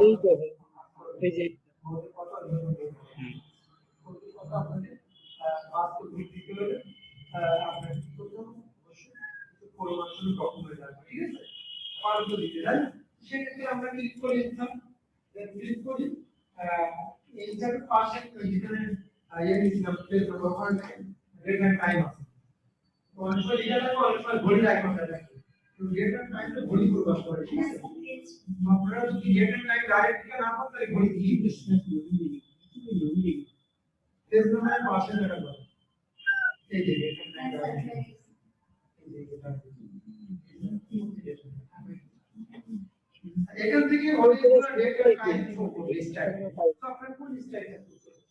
এই তো এই যে সেক্ষেত্রে আমরা ক্লিক করে দিতাম, ক্লিক করি এইটার পাশে যেখানে দিয়েছিলাম প্লেস ব্যবহার ডেট এন্ড টাইম আছে। তো অনেক সময় লিখে রাখবো, অনেক সময় ঘড়ি আইকনটা রাখবো। তো ডেট এন্ড টাইমটা ঘড়ি প্রকাশ করে, ঠিক আছে? আপনারা যদি ডেট এন্ড টাইম ডাইরেক্ট লিখে না পান তাহলে ঘড়ি দিয়ে প্লেস নম্বরের পাশে রাখবো। এই যে ডেট এন্ড টাইম এখান থেকে original date and time show করবে স্টাইল। তো আপনারা কোন স্টাইলটা চুজ করবেন?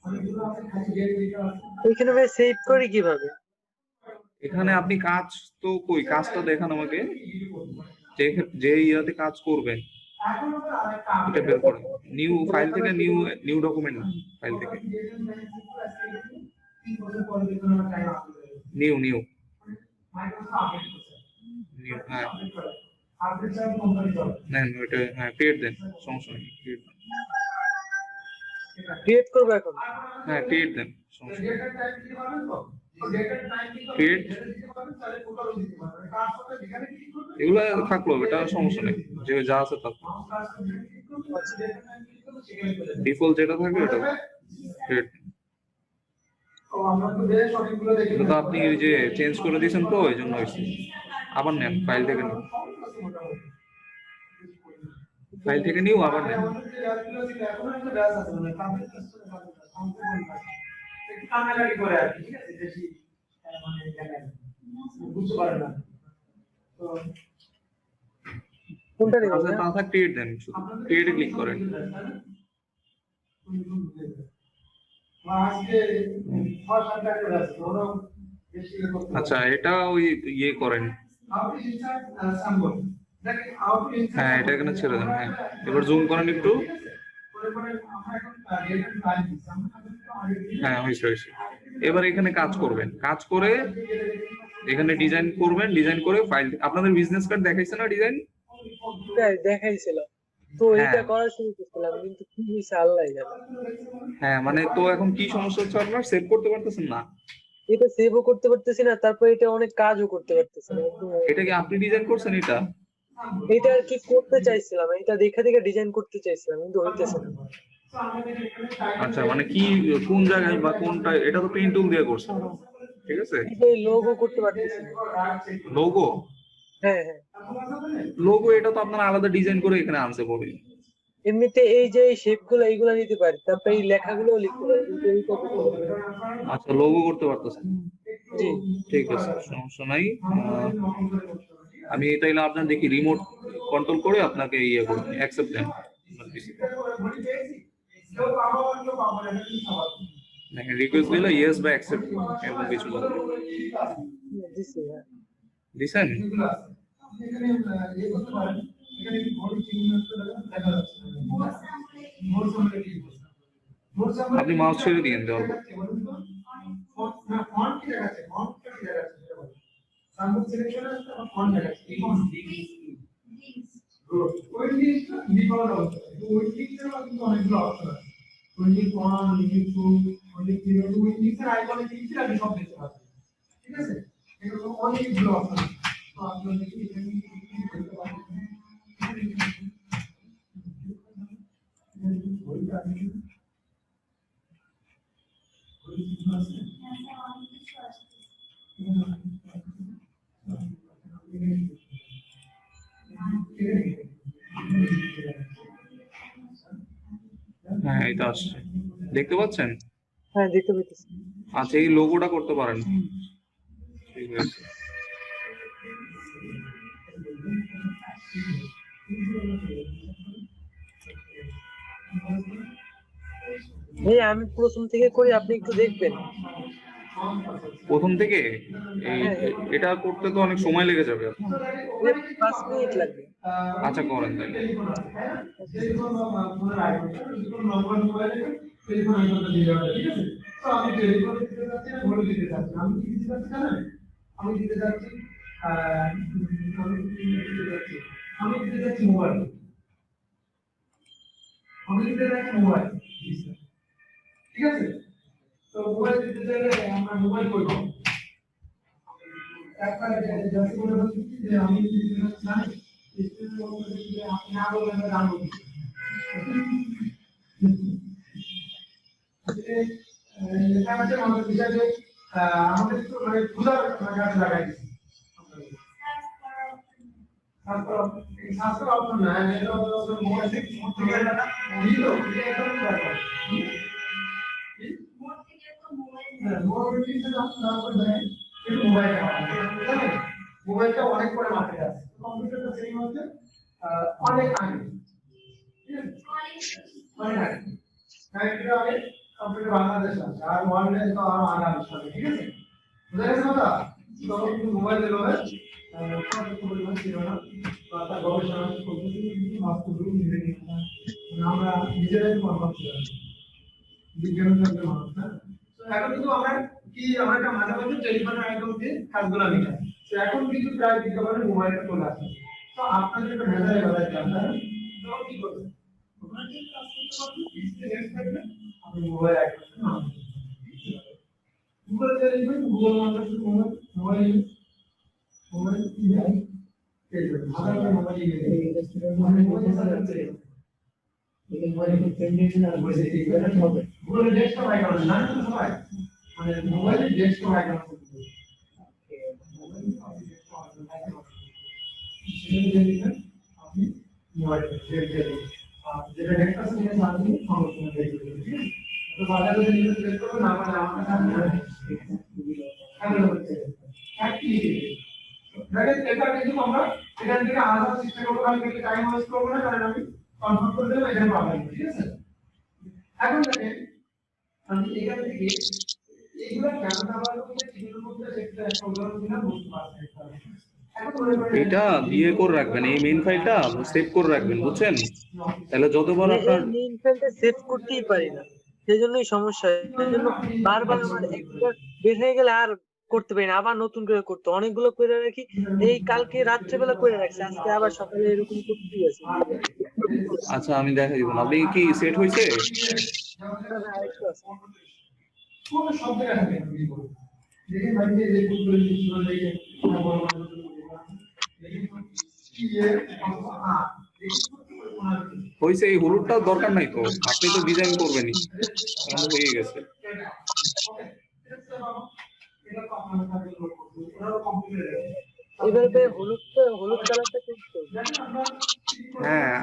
অনেকগুলো আছে, খালি ডেট লেখা আছে। এখানে ভাই সেভ করি কিভাবে? এখানে আপনি কাজ তো কই কাজটা দেখান আমাকে, যে ইয়াতে কাজ করবেন এখন আমরা আরেকটা এটা বের করেন। নিউ ফাইল থেকে নিউ ডকুমেন্ট না, ফাইল থেকে নিউ নিউ নিউ। হ্যাঁ নেন ওইটা, হ্যাঁ ক্রিয়েট দেন, সমস্যা নেই ক্রিয়েট করব এখন। হ্যাঁ ক্রিয়েট দেন, সমস্যা নেই ক্রিয়েট। এগুলো থাকলো, এটা সমস্যা নেই, যে যা আছে তা ডিফল্ট যেটা থাকবে ওটা ক্রিয়েট। এটা তো আপনি এই যে চেঞ্জ করে দিয়েছেন তো এই জন্য হয়েছে। আবার নেন ফাইল থেকে নিন, ফাইল থেকে নিউ আবার নেন। কোনটা নিব? আচ্ছা তাহলে ক্রিয়েট দেন, শুধু ক্রিয়েটে ক্লিক করেন। আচ্ছা এটা ওই ইয়ে করেন, হ্যাঁ এটা এখানে ছেড়ে দেন। হ্যাঁ এবার জুম করেন একটু। হ্যাঁ হয়েছে হয়েছে। এবার এখানে কাজ করবেন, কাজ করে এখানে ডিজাইন করবেন, ডিজাইন করে ফাইল। আপনাদের বিজনেস কার্ড দেখাইছে না ডিজাইন? দেখাইছিল তো, এটা করা শুরু করছিলাম কিন্তু কি হইছে আল্লাহই জানে। হ্যাঁ মানে তো এখন কি সমস্যা হচ্ছে, আপনারা সেভ করতে পারতেছেন না? এটা সেভও করতে পারতেছি না, তারপর এটা অনেক কাজও করতে পারতেছি না। এটা কি আপনি ডিজাইন করছেন এটা? এটা আর কি করতে চাইছিলাম, এটা দেখে দেখে ডিজাইন করতে চাইছিলাম কিন্তু হইতেছে না। আচ্ছা মানে কি কোন জায়গায় বা কোনটা? এটা তো পেইন্ট টুল দিয়ে করছেন, ঠিক আছে? এই লোগো করতে পারতেছি না। লোগো? হ্যাঁ হ্যাঁ লোগো এটা তো আপনারা আলাদা ডিজাইন করে এখানে আনতে পারবেন। এমনিতে এই যে শেপ গুলো এইগুলো নিতে পারি, তারপরে এই লেখাগুলো লিখতে পারি কিন্তু এইটা করতে পারি না। আচ্ছা লোগো করতে পারতেছেন, জি ঠিক আছে সমস্যা নাই। আমি তাইলে আপনার দেখি রিমোট কন্ট্রোল করে আপনাকে ইয়ে করুন, অ্যাকসেপ্ট দেন রিকোয়েস্ট দিলে ইয়েস বা অ্যাকসেপ্ট এরকম কিছু দিছি। হ্যাঁ দিছেন? আপনি মাউস ছেড়ে দিয়েন দেওয়ার পর। ঠিক আছে, এরকম অনেকগুলো অপশন আছে। তো আপনারা দেখি এখানে কি করতে পারেন। হ্যাঁ এই তো আসছে, দেখতে পাচ্ছেন? হ্যাঁ দেখতে পাচ্ছি। আচ্ছা এই লোগোটা করতে পারেন, ঠিক আছে। ভাই আমি প্রথম থেকে করি, আপনি একটু দেখবেন। প্রথম থেকে এটা করতে তো অনেক সময় লেগে যাবে। 5 মিনিট লাগবে। আচ্ছা করেন তাহলে। আমি দিতে যাচ্ছি আমি দিতে যাচ্ছি মোবাইল, আমি দিতে যাচ্ছি মোবাইল, ঠিক আছে? তো মোবাইল দিতে গেলে আমরা মোবাইল করব, তারপরে জাস্ট বলে বলছি যে আমি দিতে যাচ্ছি না, স্টুডেন্ট বলতে যে আপনি না বলবেন না জানবো এটা হচ্ছে আমাদের বিষয়ে আমাদের তো মানে খুদার কাছে লাগাই দিচ্ছি শাস্ত্র অপশন না, এটা হচ্ছে মোবাইল থেকে দিলো এটা দরকার মোবাইল থেকে তারপর দেয় কিন্তু মোবাইলটা অনেক পরে মার্কেটে আছে, কম্পিউটারটা সেই হচ্ছে অনেক আগে, ঠিক আছে? অনেক আগে কম্পিউটার বাংলাদেশ আছে আর ওয়ার্ল্ডে তো আরো আগে আসছে, ঠিক আছে? বুঝা গেছে কথা? তখন কিন্তু মোবাইল দিল পরিমাণ ছিল না, তার গবেষণা পদ্ধতি বাস্তবিক আমরা নিজেরাই কনফার্ম ছিলাম বিজ্ঞানের মানুষ না। এখন কিন্তু আমরা কি আমরা একটা মাঝে মাঝে টেলিফোনের একদম দিয়ে কাজগুলো মিটাই, তো এখন কিন্তু প্রায় বিজ্ঞাপনের মোবাইলে চলে আসে। তো আপনাদের একটা ভেজালে বেড়াই জানতেন তো কি করবেন, আপনি mobile Google telephone Google mobile mobile email telephone আলাদা mobile email Google desktop icon না সবাই মানে মোবাইল ডেস্কটপ আইকন আপনি মোবাইল যেটা ডেস্কটপ নিয়ে আপনি সংরক্ষণ করবেন, ঠিক আছে? তো বাজারে নিয়ে চেক করবেন না মানে আমার কাছে একই দেখেন এটা কিন্তু আমরা এখান থেকে আলাদা চেষ্টা করবো, আমি কিন্তু টাইম ওয়েস্ট করবো না, কারণ আমি কনফার্ম করে দেবো এখানে পাবেন, ঠিক আছে? এখন দেখেন আমি এখান থেকে এইগুলো কেন ব্যবহার করতে এগুলোর মধ্যে একটা উদাহরণ দিলাম বুঝতে পারছেন। এটা দিয়ে করে রাখবেন, এই মেইন ফাইলটা সেভ করে রাখবেন, বুঝছেন? তাহলে যতবার আপনার মেইন ফাইলটা সেভ করতেই পারি না, সেজন্যই সমস্যা। সেজন্য বারবার আমার একবার বের হয়ে গেলে আর করতে পারি না, আবার নতুন করে করতে অনেকগুলো করে রাখি। এই কালকে রাত্রেবেলা করে রাখছি, আজকে আবার সকালে এরকম করতেই আছে। আচ্ছা আমি দেখাই দিব, আপনি কি সেট হয়েছে? আরেকটু আছে। কোন শব্দ রাখবেন দেখেন ভাই যে গুগল লিখছিল দেখে হয়েছে, এই হলুদটাও দরকার নাই তো, আপনি তো ডিজাইন করবেনই, আমাদের হয়ে গেছে। এবার হলুদ কালারটা চেঞ্জ করবো। হ্যাঁ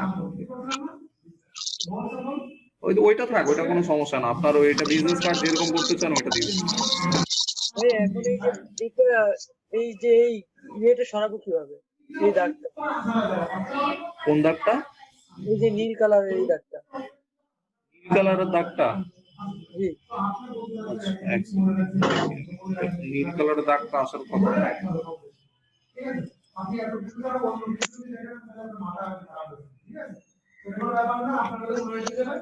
ওইটা থাক, ওইটা কোনো সমস্যা না, আপনার ওইটা বিজনেস কার্ড যেরকম করতে চান ওইটা দিবেন। এখন এই যে এই ইয়েটা সরাবো কিভাবে, এই দাগটা? কোন দাগটা? এই যে নীল কালারের এই দাগটা। নীল কালারের দাগটা? জি নীল কালারের দাগটা আসার কথা। আপনি এত কিছু আর অন্য কিছু দেখেন তাহলে মাথা খারাপ হবে, ঠিক আছে? কোনো ব্যাপার না, আপনাদের মনে হয়ে যাবে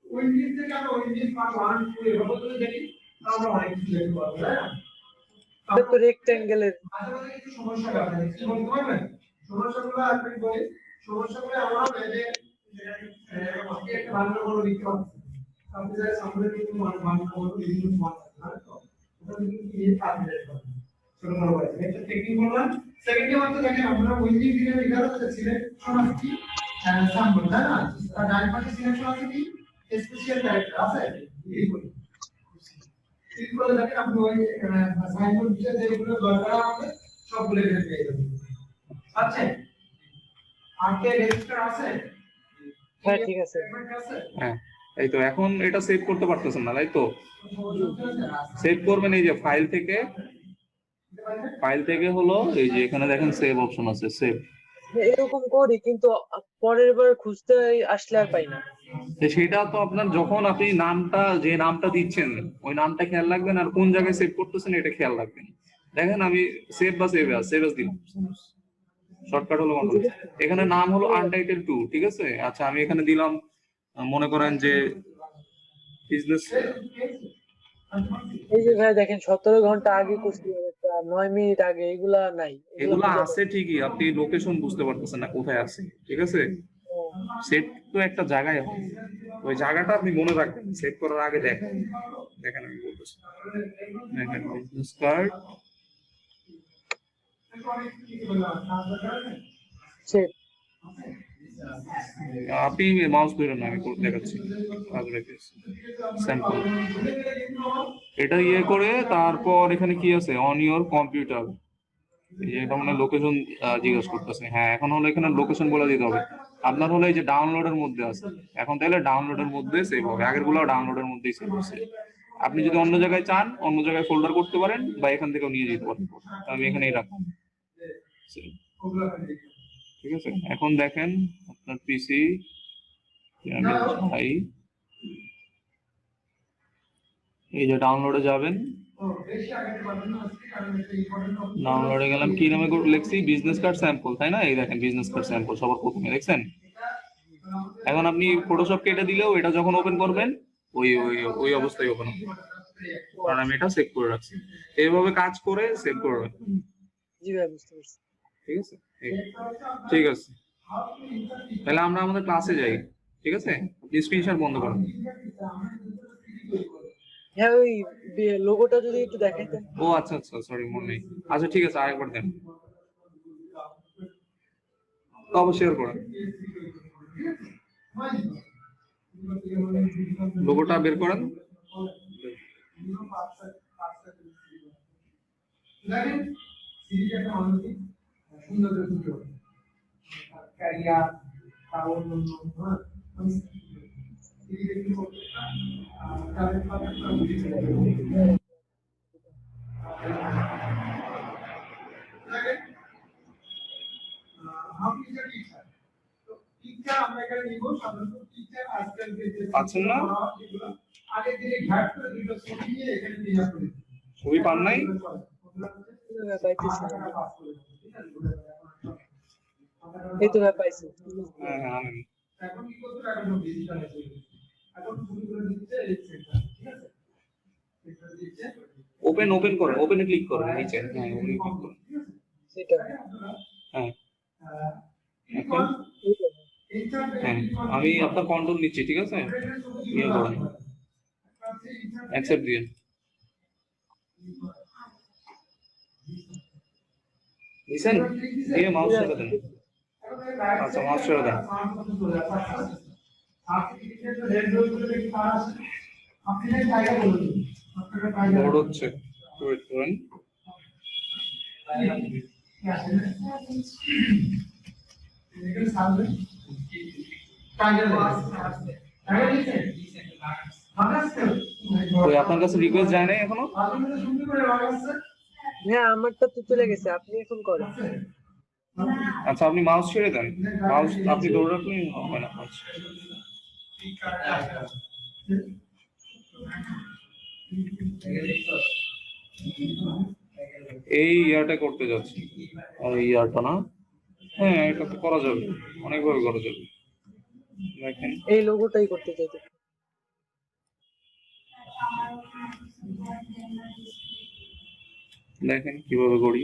ওই জিনিস থেকে আমরা ওই জিনিস পার্ট 1 2 এভাবে করে দেখি, আমরা অনেক কিছু দেখতে পারবো, তাই না? এটা তো রেক্ট্যাঙ্গেলের। মাঝে মাঝে কিছু সমস্যা আছে, কি বলতে পারবেন? সমস্যাগুলো আপনি বলি, সমস্যাগুলো এমন হবে যে আপনি একটা বাংলা বড় লিখতে পারছেন, আপনি যারা সামনে কিন্তু বাংলা বড় বিভিন্ন সমাজ আছে না, তো ওটা কিন্তু কি কাজ করতে হবে ছোট বড় আছে, এটা টেকনিক বললাম। সেকেন্ডে মাত্র দেখেন আমরা ওই যে দিনে লেখা আছে সিলেকশন আছে কি স্যাম্পল, তাই না? আর ডান পাশে সিলেকশন আছে কি স্পেশাল ক্যারেক্টার আছে, এই বলি ঠিক করে দেখেন আপনি ওই অ্যাসাইনমেন্ট যে যেগুলো দরকার আমাদের সবগুলো এখানে পেয়ে যাবেন। আচ্ছা আগে রেজিস্টার আছে? হ্যাঁ ঠিক আছে। হ্যাঁ এই তো, এখন এটা সেভ করতে পারতেছেন না তাই তো? সেভ করবেন এই যে ফাইল থেকে হলো এই যে এখানে দেখেন সেভ অপশন আছে, সেভ। এরকম করি কিন্তু পরের বার খুঁজতে আসলে আর পাই না। সেটা তো আপনার যখন আপনি যে নামটা দিচ্ছেন ওই নামটা খেয়াল রাখবেন, আর কোন জায়গায় সেভ করতেছেন এটা খেয়াল রাখবেন। দেখেন আমি সেভ দিলাম, শর্টকাট হলো কন্ট্রোল। এখানে নাম হলো আনটাইটেল 2, ঠিক আছে? আচ্ছা আমি এখানে দিলাম মনে করেন যে বিজনেস, এই যে ভাই দেখেন 17 ঘন্টা আগে করছি, 9 মিনিট আগে, এগুলা নাই, এগুলা এগুলা খুঁজে আছে ঠিকই, আপনি লোকেশন বুঝতে পারতেছেন না কোথায় আছে, ঠিক আছে? পাই। সেট তো একটা জায়গায় হয়, ওই জায়গাটা আপনি মনে রাখবেন, সেট করার আগে দেখেন। দেখেন আমি বলতেছি, দেখেন বিজনেস কার্ড, সেট আপনি মাউস ধরেন না, আমি দেখাচ্ছি স্যাম্পল। এটা ইয়ে করে তারপর এখানে কি আছে, অন ইওর কম্পিউটার, এই যে এটা মানে লোকেশন জিজ্ঞেস করতেছে। হ্যাঁ, এখন হলো এখানে লোকেশন বলে দিতে হবে। আপনার হলো এই যে ডাউনলোডের মধ্যে আছে, এখন তাহলে ডাউনলোডের মধ্যে সেভ হবে, আগের গুলো ডাউনলোডের মধ্যেই সেভ হচ্ছে। আপনি যদি অন্য জায়গায় চান অন্য জায়গায় ফোল্ডার করতে পারেন, বা এখান থেকেও নিয়ে যেতে পারেন। আমি এখানেই রাখলাম, ঠিক আছে? এখন দেখেন আপনার পিসি, ভাই এই যে ডাউনলোডে যাবেন, ডাউনলোডে গেলাম, কি নামে লিখছি, বিজনেস কার্ড স্যাম্পল, তাই না? এই দেখেন বিজনেস কার্ড স্যাম্পল সবার প্রথমে দেখছেন। এখন আপনি ফটোশপ কেটে দিলেও এটা যখন ওপেন করবেন ওই ওই ওই অবস্থায় ওপেন হবে, কারণ আমি এটা সেভ করে রাখছি। এইভাবে কাজ করে সেভ করে রাখবেন, জি ভাই, বুঝতে পারছি। ঠিক আছে? ঠিক আছে, তাহলে আমরা আমাদের ক্লাসে যাই, ঠিক আছে? আপনি স্ক্রিনশট বন্ধ করেন। হ্যাঁ, ওই লোগোটা যদি একটু দেখাইতেন। ও আচ্ছা আচ্ছা, সরি মনে নেই। আচ্ছা ঠিক আছে, আরেকবার দেন, তবে শেয়ার করেন, লোগোটা বের করেন। পাচ্ছেন না? ছবি পান নাই? পাইতেছি না। এই তো ভাই পাইছি। হ্যাঁ হ্যাঁ, আনেন। ওপেন ওপেন করেন, ওপেনে ক্লিক করেন নিচে, হ্যাঁ ওপেনে ক্লিক করেন, সেটা হ্যাঁ এখন হ্যাঁ, আমি আপনার কন্ট্রোল নিচ্ছি, ঠিক আছে? ইয়ে করেন, অ্যাকসেপ্ট দিন। নিছেন? দিয়ে মাউস ছেড়ে দেন। আচ্ছা, মাউস ছেড়ে দেন। লোড হচ্ছে, ওয়েট করেন। ওই আপনার কাছে রিকোয়েস্ট যায় নাই এখনো? হ্যাঁ, আমারটা তো চলে গেছে, আপনি এখন করেন। আচ্ছা, আপনি মাউস ছেড়ে দেন, মাউস আপনি ধরে রাখলেই হবে না। এই ইয়ারটা করতে যাচ্ছি, এই ইয়ারটা না, হ্যাঁ এটা তো করা যাবে, অনেকভাবে করা যাবে। দেখেন এই লোগোটাই করতে চাইতে। দেখেন কিভাবে করি,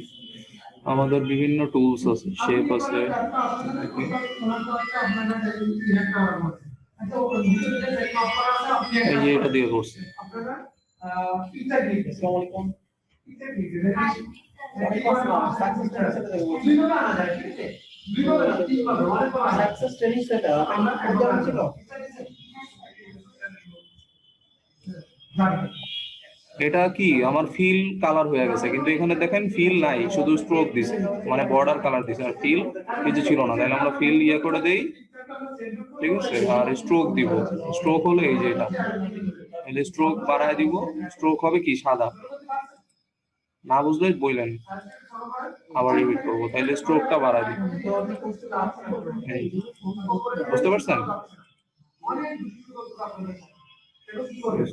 আমাদের বিভিন্ন টুলস আছে, শেপ আছে, এই যে এটা দিয়ে করছি। এটা কি আমার ফিল কালার হয়ে গেছে, কিন্তু এখানে দেখেন ফিল নাই, শুধু স্ট্রোক দিছে, মানে বর্ডার কালার দিছে, আর ফিল কিছু ছিল না। তাহলে আমরা ফিল ইয়ে করে দেই, ঠিক আছে? আর স্ট্রোক দিব, স্ট্রোক হলো এই যে এটা, তাহলে স্ট্রোক বাড়ায় দিব, স্ট্রোক হবে কি সাদা। না বুঝলে বললেন, আবার রিপিট করবো, তাহলে স্ট্রোকটা বাড়ায় দিব, বুঝতে পারছেন?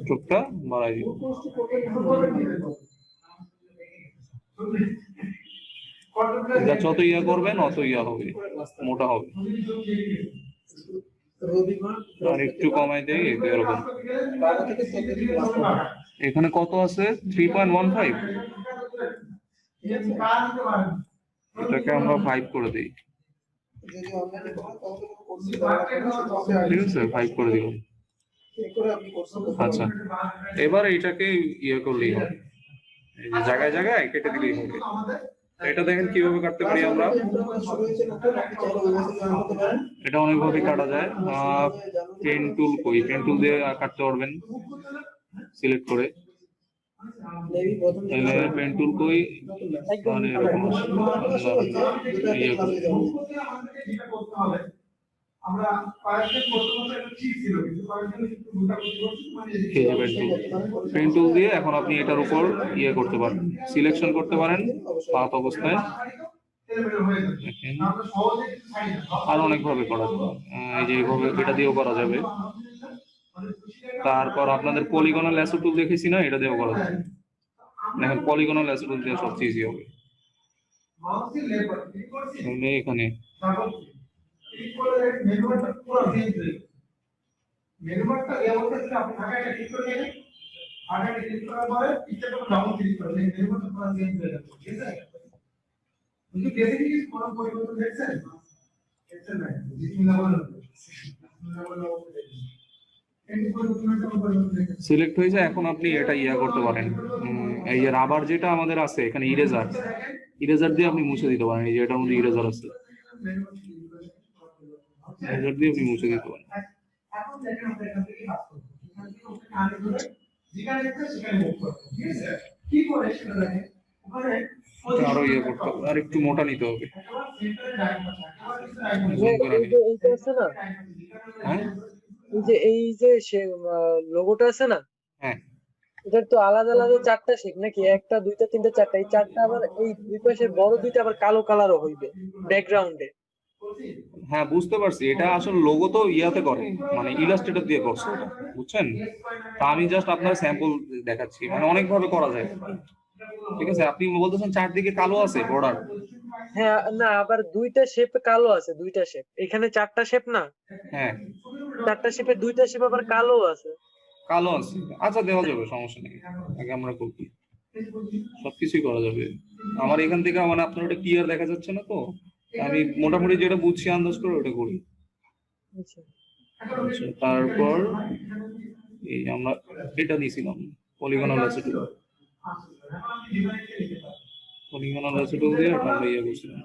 স্ট্রোকটা বাড়াই দিব, এটা যত ইয়া করবেন অত ইয়া হবে, মোটা হবে। আর একটু কমাই দেই এরকম। এখানে কত আছে 3.15, এটাকে আমরা 5 করে দিই, যদি অনলাইনে করেন তাহলে কোনো কোর্সে দেওয়া লাগবে না, শুধু আমাকে ঠিক আছে 5 করে দিলাম। চেক করে আপনি কোর্সটা করতে আচ্ছা, পারবেন। এবার এইটাকে ইয়ে করলেই হবে, এই যে জায়গায় জায়গায় কেটে দিলেই হবে। এটা দেখেন কিভাবে কাটতে পারি আমরা, শুরু হয়েছে নতুন, আপনি চাইলে ওই মেসেজ জয়েন করতে পারেন। এটা অনেকভাবে কাটা যায়। পেন টুল কই, পেন টুল দিয়ে কাটতে পারবেন সিলেক্ট করে, মেবি প্রথম দিকে তাহলে পেন টুল কই একদম মানে এরকম আসে। ইয়ে করি। আমরা কয়েকদিন প্রথমত একটা ঠিক ছিল, কিন্তু কয়েকদিন একটু মোটামুটি করছি, মানে এই যে পেন টুল দিয়ে এখন আপনি এটার উপর ইয়ে করতে পারেন, সিলেকশন করতে পারেন পাত অবস্থায়। দেখেন আমরা সহজে কিছু ছাড়ি না। আর অনেকভাবে করা যাবে, এই যে এইভাবে এটা দিয়েও করা যাবে। তারপর আপনাদের পলিগনাল ল্যাসো টুল দেখেছি না, এটা দিয়েও করা যাবে। দেখেন পলিগনাল ল্যাসো টুল দিয়ে সবচেয়ে ইজি হবে। মাউসের লেবার ক্লিক করছি, তাহলে এখানে ডাবল ক্লিক করে মেনুবারটা পুরো চেঞ্জ হয়ে যাবে। মেনুবারটা এই অবস্থা ছিল, আপনি আগে ক্লিক করে দেখেন, আগে ক্লিক করার পরে পিকচারটা ডাবল ক্লিক করে দেখেন, মেনুবারটা পুরো চেঞ্জ হয়ে যাবে, ঠিক আছে? কিন্তু বেসিক্যালি কোনো পরিবর্তন দেখছেন? দেখছেন না? বিসমিল্লাহ বলেন। বিসমিল্লাহ বলে অবস্থা দেখেন। এই পরিবর্তনটা কোনো পরিবর্তন দেখছেন? সিলেক্ট হয়েছে, এখন আপনি এটা ইয়া করতে পারেন, এই যে রাবার যেটা আমাদের আছে এখানে ইরেজার, ইরেজার দিয়ে আপনি মুছে দিতে পারেন। এই যে এটার মধ্যে ইরেজার আছে, ইরেজার দিয়ে আপনি মুছে দিতে পারেন। এখন দেখেন আমরা এখান থেকে কাজ করব। এখান থেকে ওকে আনে ধরে যেখানে ইচ্ছা সেখানে মুভ করব, ঠিক আছে? কি করে সেটা দেখেন। ওখানে আরো ইয়ে করতে হবে, আর একটু মোটা নিতে হবে। একেবারে সেন্টারে ডাইরেক্ট আছে, একেবারে কিছু ডাইরেক্ট জুম করে এই নিই। যে এইটা আছে না, হ্যাঁ এই যে লোগোটা আছে না, হ্যাঁ, এটার তো আলাদা আলাদা চারটা শেপ নাকি, একটা দুইটা তিনটা চারটা, এই চারটা আবার এই দুই পাশের বড় দুইটা আবার কালো কালারও হইবে ব্যাকগ্রাউন্ডে। হ্যাঁ বুঝতে পারছি, এটা আসলে লোগো তো ইয়াতে করে, মানে ইলাস্ট্রেটর দিয়ে করছে এটা, বুঝছেন? তা আমি জাস্ট আপনার স্যাম্পল দেখাচ্ছি, মানে অনেক ভাবে করা যায়, ঠিক আছে? আপনি বলতেছেন চারদিকে কালো আছে বর্ডার, হ্যাঁ, না আবার দুইটা শেপ কালো আছে, দুইটা শেপ, এখানে চারটা শেপ না, হ্যাঁ চারটা শেপের দুইটা শেপ আবার কালো আছে। কালো আছে, আচ্ছা দেওয়া যাবে, সমস্যা নেই, আগে আমরা করবি, সবকিছুই করা যাবে। আমার এখান থেকে মানে আপনার ওটা ক্লিয়ার দেখা যাচ্ছে না, তো আমি মোটামুটি যেটা বুঝছি আন্দাজ করে ওটা করি। আচ্ছা, আচ্ছা, তারপর এই আমরা এটা নিয়েছিলাম পলিগনাল অ্যাসিড, পলিগনাল অ্যাসিড দিয়ে এটা আমরা ইয়ে করছিলাম।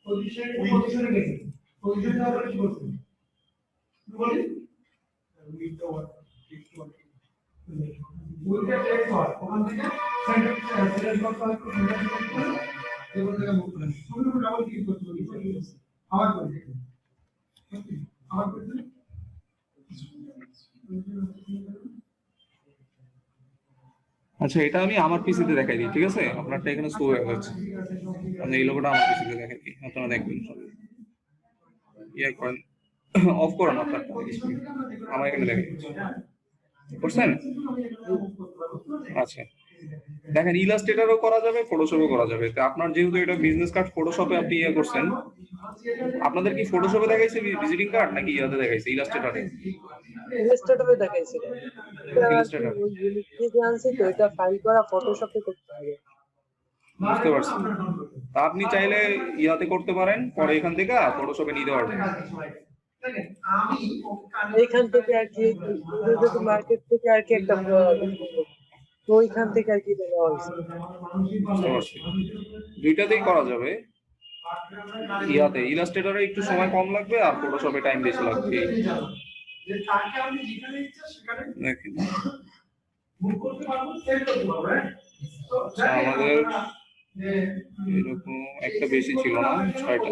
পজিশনে গেছে, পজিশনে যাওয়ার পরে কি করছেন? বলি উইটা চেক কর, ওখান থেকে সেন্টার সিলেক্ট করতে হয়, সেন্টার সিলেক্ট করে এবং থেকে মুভ করেন। শুধু ডাবল ক্লিক করতে হবে, আবার করে দেখুন, আবার করে দিন। আচ্ছা, এটা আমি আমার পিসিতে দেখাই দিই, ঠিক আছে? আপনারটা এখানে শো হয়ে যাচ্ছে, আপনি এই লোগোটা আমার পিসিতে দেখাই দিই, আপনারা দেখবেন সব ইয়ে করেন, অফ করেন আপনারটা, আমার এখানে দেখাই দিচ্ছি, করছেন? আচ্ছা, দেখেন ইলাস্ট্রেটরও করা যাবে, ফটোশপও করা যাবে। তো আপনার যেহেতু এটা বিজনেস কার্ড, ফটোশপে আপনি ইয়ে করছেন, আপনাদের কি ফটোশপে দেখাইছে ভিজিটিং কার্ড নাকি ইয়াতে দেখাইছে ইলাস্ট্রেটরে? ইলাস্ট্রেটরে দেখাইছিল, এটা আর কি ইলাস্ট্রেটর, ওই জিনিস থেকে আনছি তো, এটা ফাইল করা ফটোশপে করতে হবে। বুঝতে পারছি। তা আপনি চাইলে ইয়াতে করতে পারেন, পরে এখান থেকে ফটোশপে নিতে পারবেন। এইখান থেকে আর কি মার্কেট থেকে আর কি একটা তো ওইখান থেকে আর কি দেওয়া হয়েছে। বুঝতে পারছি, দুইটাতেই করা যাবে। ইয়াতে ইলাস্ট্রেটরে একটু সময় কম লাগবে আর ফটোশপে টাইম বেশি লাগবে। দেখেন আচ্ছা, আমাদের এরকম একটা বেশি ছিল না, 6টা।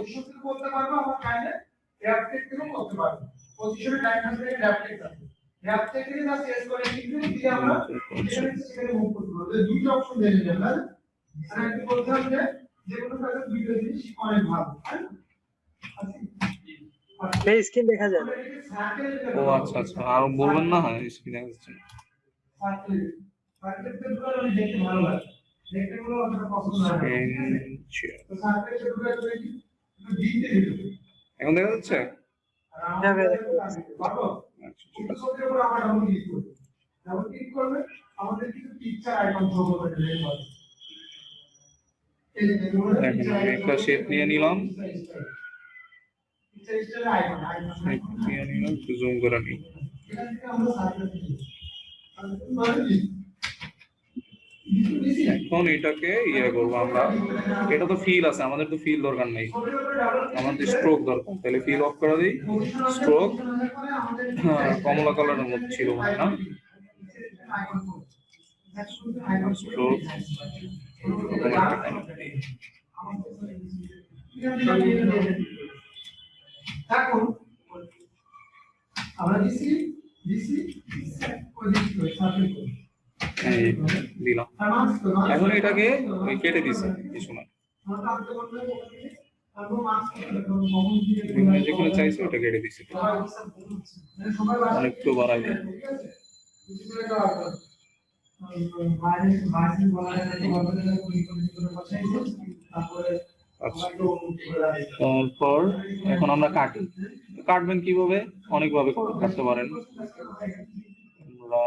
স্ক্রিন দেখা যায় না। ও আচ্ছা আচ্ছা, আর বলবেন না, হ্যাঁ স্ক্রিনে দেখা যাচ্ছে না। রেক্টেঙ্গুলার অতটা পছন্দ হয় না। Essential। তো সার্কেল শেপ গুলো করে কি একটু ডিপে দিতে এখন দেখা যাচ্ছে? আর আমাদের ভালো আচ্ছা ঠিক আছে। ওটার উপর আমরা ডাবল ক্লিক করব। ডাবল ক্লিক করলে আমাদের কিছু পিকচার আইকন শো করবে রেল এই যে দেখেন আমি একটা শেপ নিয়ে নিলাম, পিকচার স্টাইল আইকন শেপ নিয়ে নিলাম, একটু জুম করে নিই। এখান থেকে আমরা সার্কেল দিই মানে কি বেশি এখন এটাকে ইয়ে করবো আমরা, এটা তো ফিল আছে, আমাদের তো ফিল দরকার নেই, আমাদের স্ট্রোক দরকার। তাহলে ফিল অফ করে দিই, স্ট্রোক কমলা কালারের মধ্যে ছিল মনে হয় না, স্ট্রোক এখন আমরা দিছি ওই দিছি সার্কেল করি দিলাম। এখন এটাকে কেটে দিছি কিছু না, যেখানে চাইছি ওটা কেটে দিছি, অনেকটু বাড়াই দিই। আচ্ছা তারপর এখন আমরা কাটি, কাটবেন কিভাবে? অনেকভাবে কাটতে পারেন। আমরা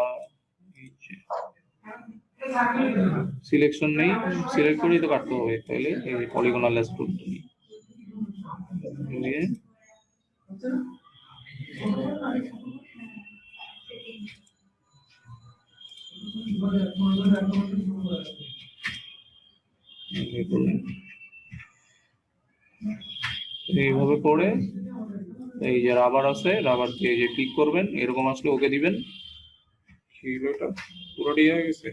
সিলেকশন নেই, সিলেক্ট করেই তো কাটতে হবে, তাহলে এই পলিগনাল লেস টুল নিয়ে এইভাবে করে এই যে রাবার আছে, রাবার দিয়ে যে ক্লিক করবেন, এরকম আসলে ওকে দিবেন। এটা পুরো দিয়ে হয়ে গেছে।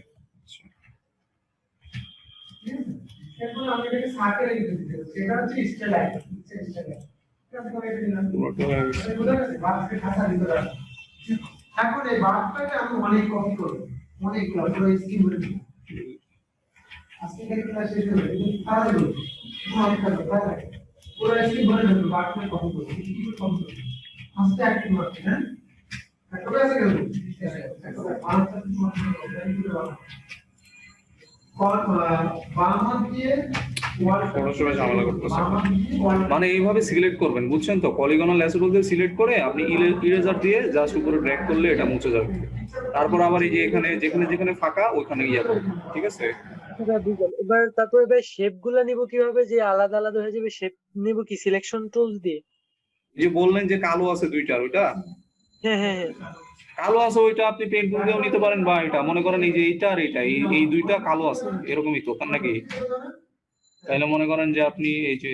এখন আমি এটাকে সার্কেল লিখে দিতে হবে, এটা হচ্ছে স্টাইল আইকন, স্টাইল আইকন পুরোটা হয়ে গেছে। বাক্সে খাতা ভিতরে আছে। এখন এই বাক্সটাকে আমি অনেক কপি করব, অনেকগুলো পুরো স্ক্রিন ভরে দিব। আজকে থেকে ক্লাস শেষ হয়ে যাবে, তাহলে বলবো অনেক কাজ তাহলে পুরো স্ক্রিন ভরে দেব, বাক্সে কপি করব, কি কপি করব আস্তে একটু করতে, হ্যাঁ একটা আছে কেন একটা বাক্সটা কি করব বাম হাত দিয়ে পড়াশোনায় ঝামেলা করতেছে, মানে এইভাবে সিলেক্ট করবেন, বুঝছেন তো? পলিগনাল ল্যাসো দিয়ে সিলেক্ট করে আপনি ইরেজার দিয়ে জাস্ট উপরে ড্র্যাগ করলে এটা মুছে যাবে। তারপর আবার এই যে এখানে যেখানে যেখানে ফাঁকা ওইখানে ইয়া করবেন, ঠিক আছে? এবার তারপরে ভাই শেপ গুলা নিব কিভাবে, যে আলাদা আলাদা হয়ে যাবে? শেপ নিব কি সিলেকশন টুলস দিয়ে? যে বললেন যে কালো আছে দুইটার, ওইটা হ্যাঁ হ্যাঁ হ্যাঁ কালো আছে, ওইটা আপনি পেন টুল দিয়েও নিতে পারেন, বা এটা মনে করেন এই যে এইটা আর এইটা, এই দুইটা কালো আছে এরকমই তো তার নাকি? তাইলে মনে করেন যে আপনি এই যে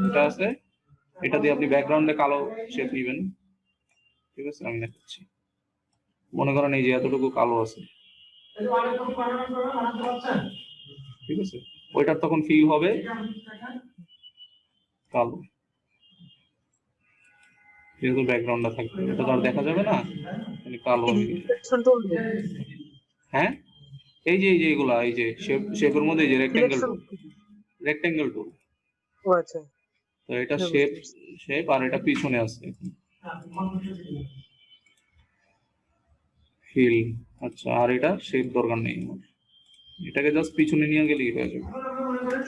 এটা আছে, এটা দিয়ে আপনি ব্যাকগ্রাউন্ডে কালো শেপ নিবেন, ঠিক আছে? আমি দেখাচ্ছি। মনে করেন এই যে এতটুকু কালো আছে, ঠিক আছে? ওইটার তখন ফিল হবে কালো, যেহেতু ব্যাকগ্রাউন্ডটা থাকবে, এটা তো আর দেখা যাবে না, কালো। সিলেকশন টুল দিয়ে হ্যাঁ এই যে এগুলা, এই যে শেপের মধ্যে এই যে রেক্টেঙ্গেল টুল, ও আচ্ছা তো এটা শেপ আর এটা পিছনে আছে ফিল। আচ্ছা আর এটা শেপ দরকার নেই আমার, এটাকে জাস্ট পিছনে নিয়ে গেলেই হয়ে যাবে।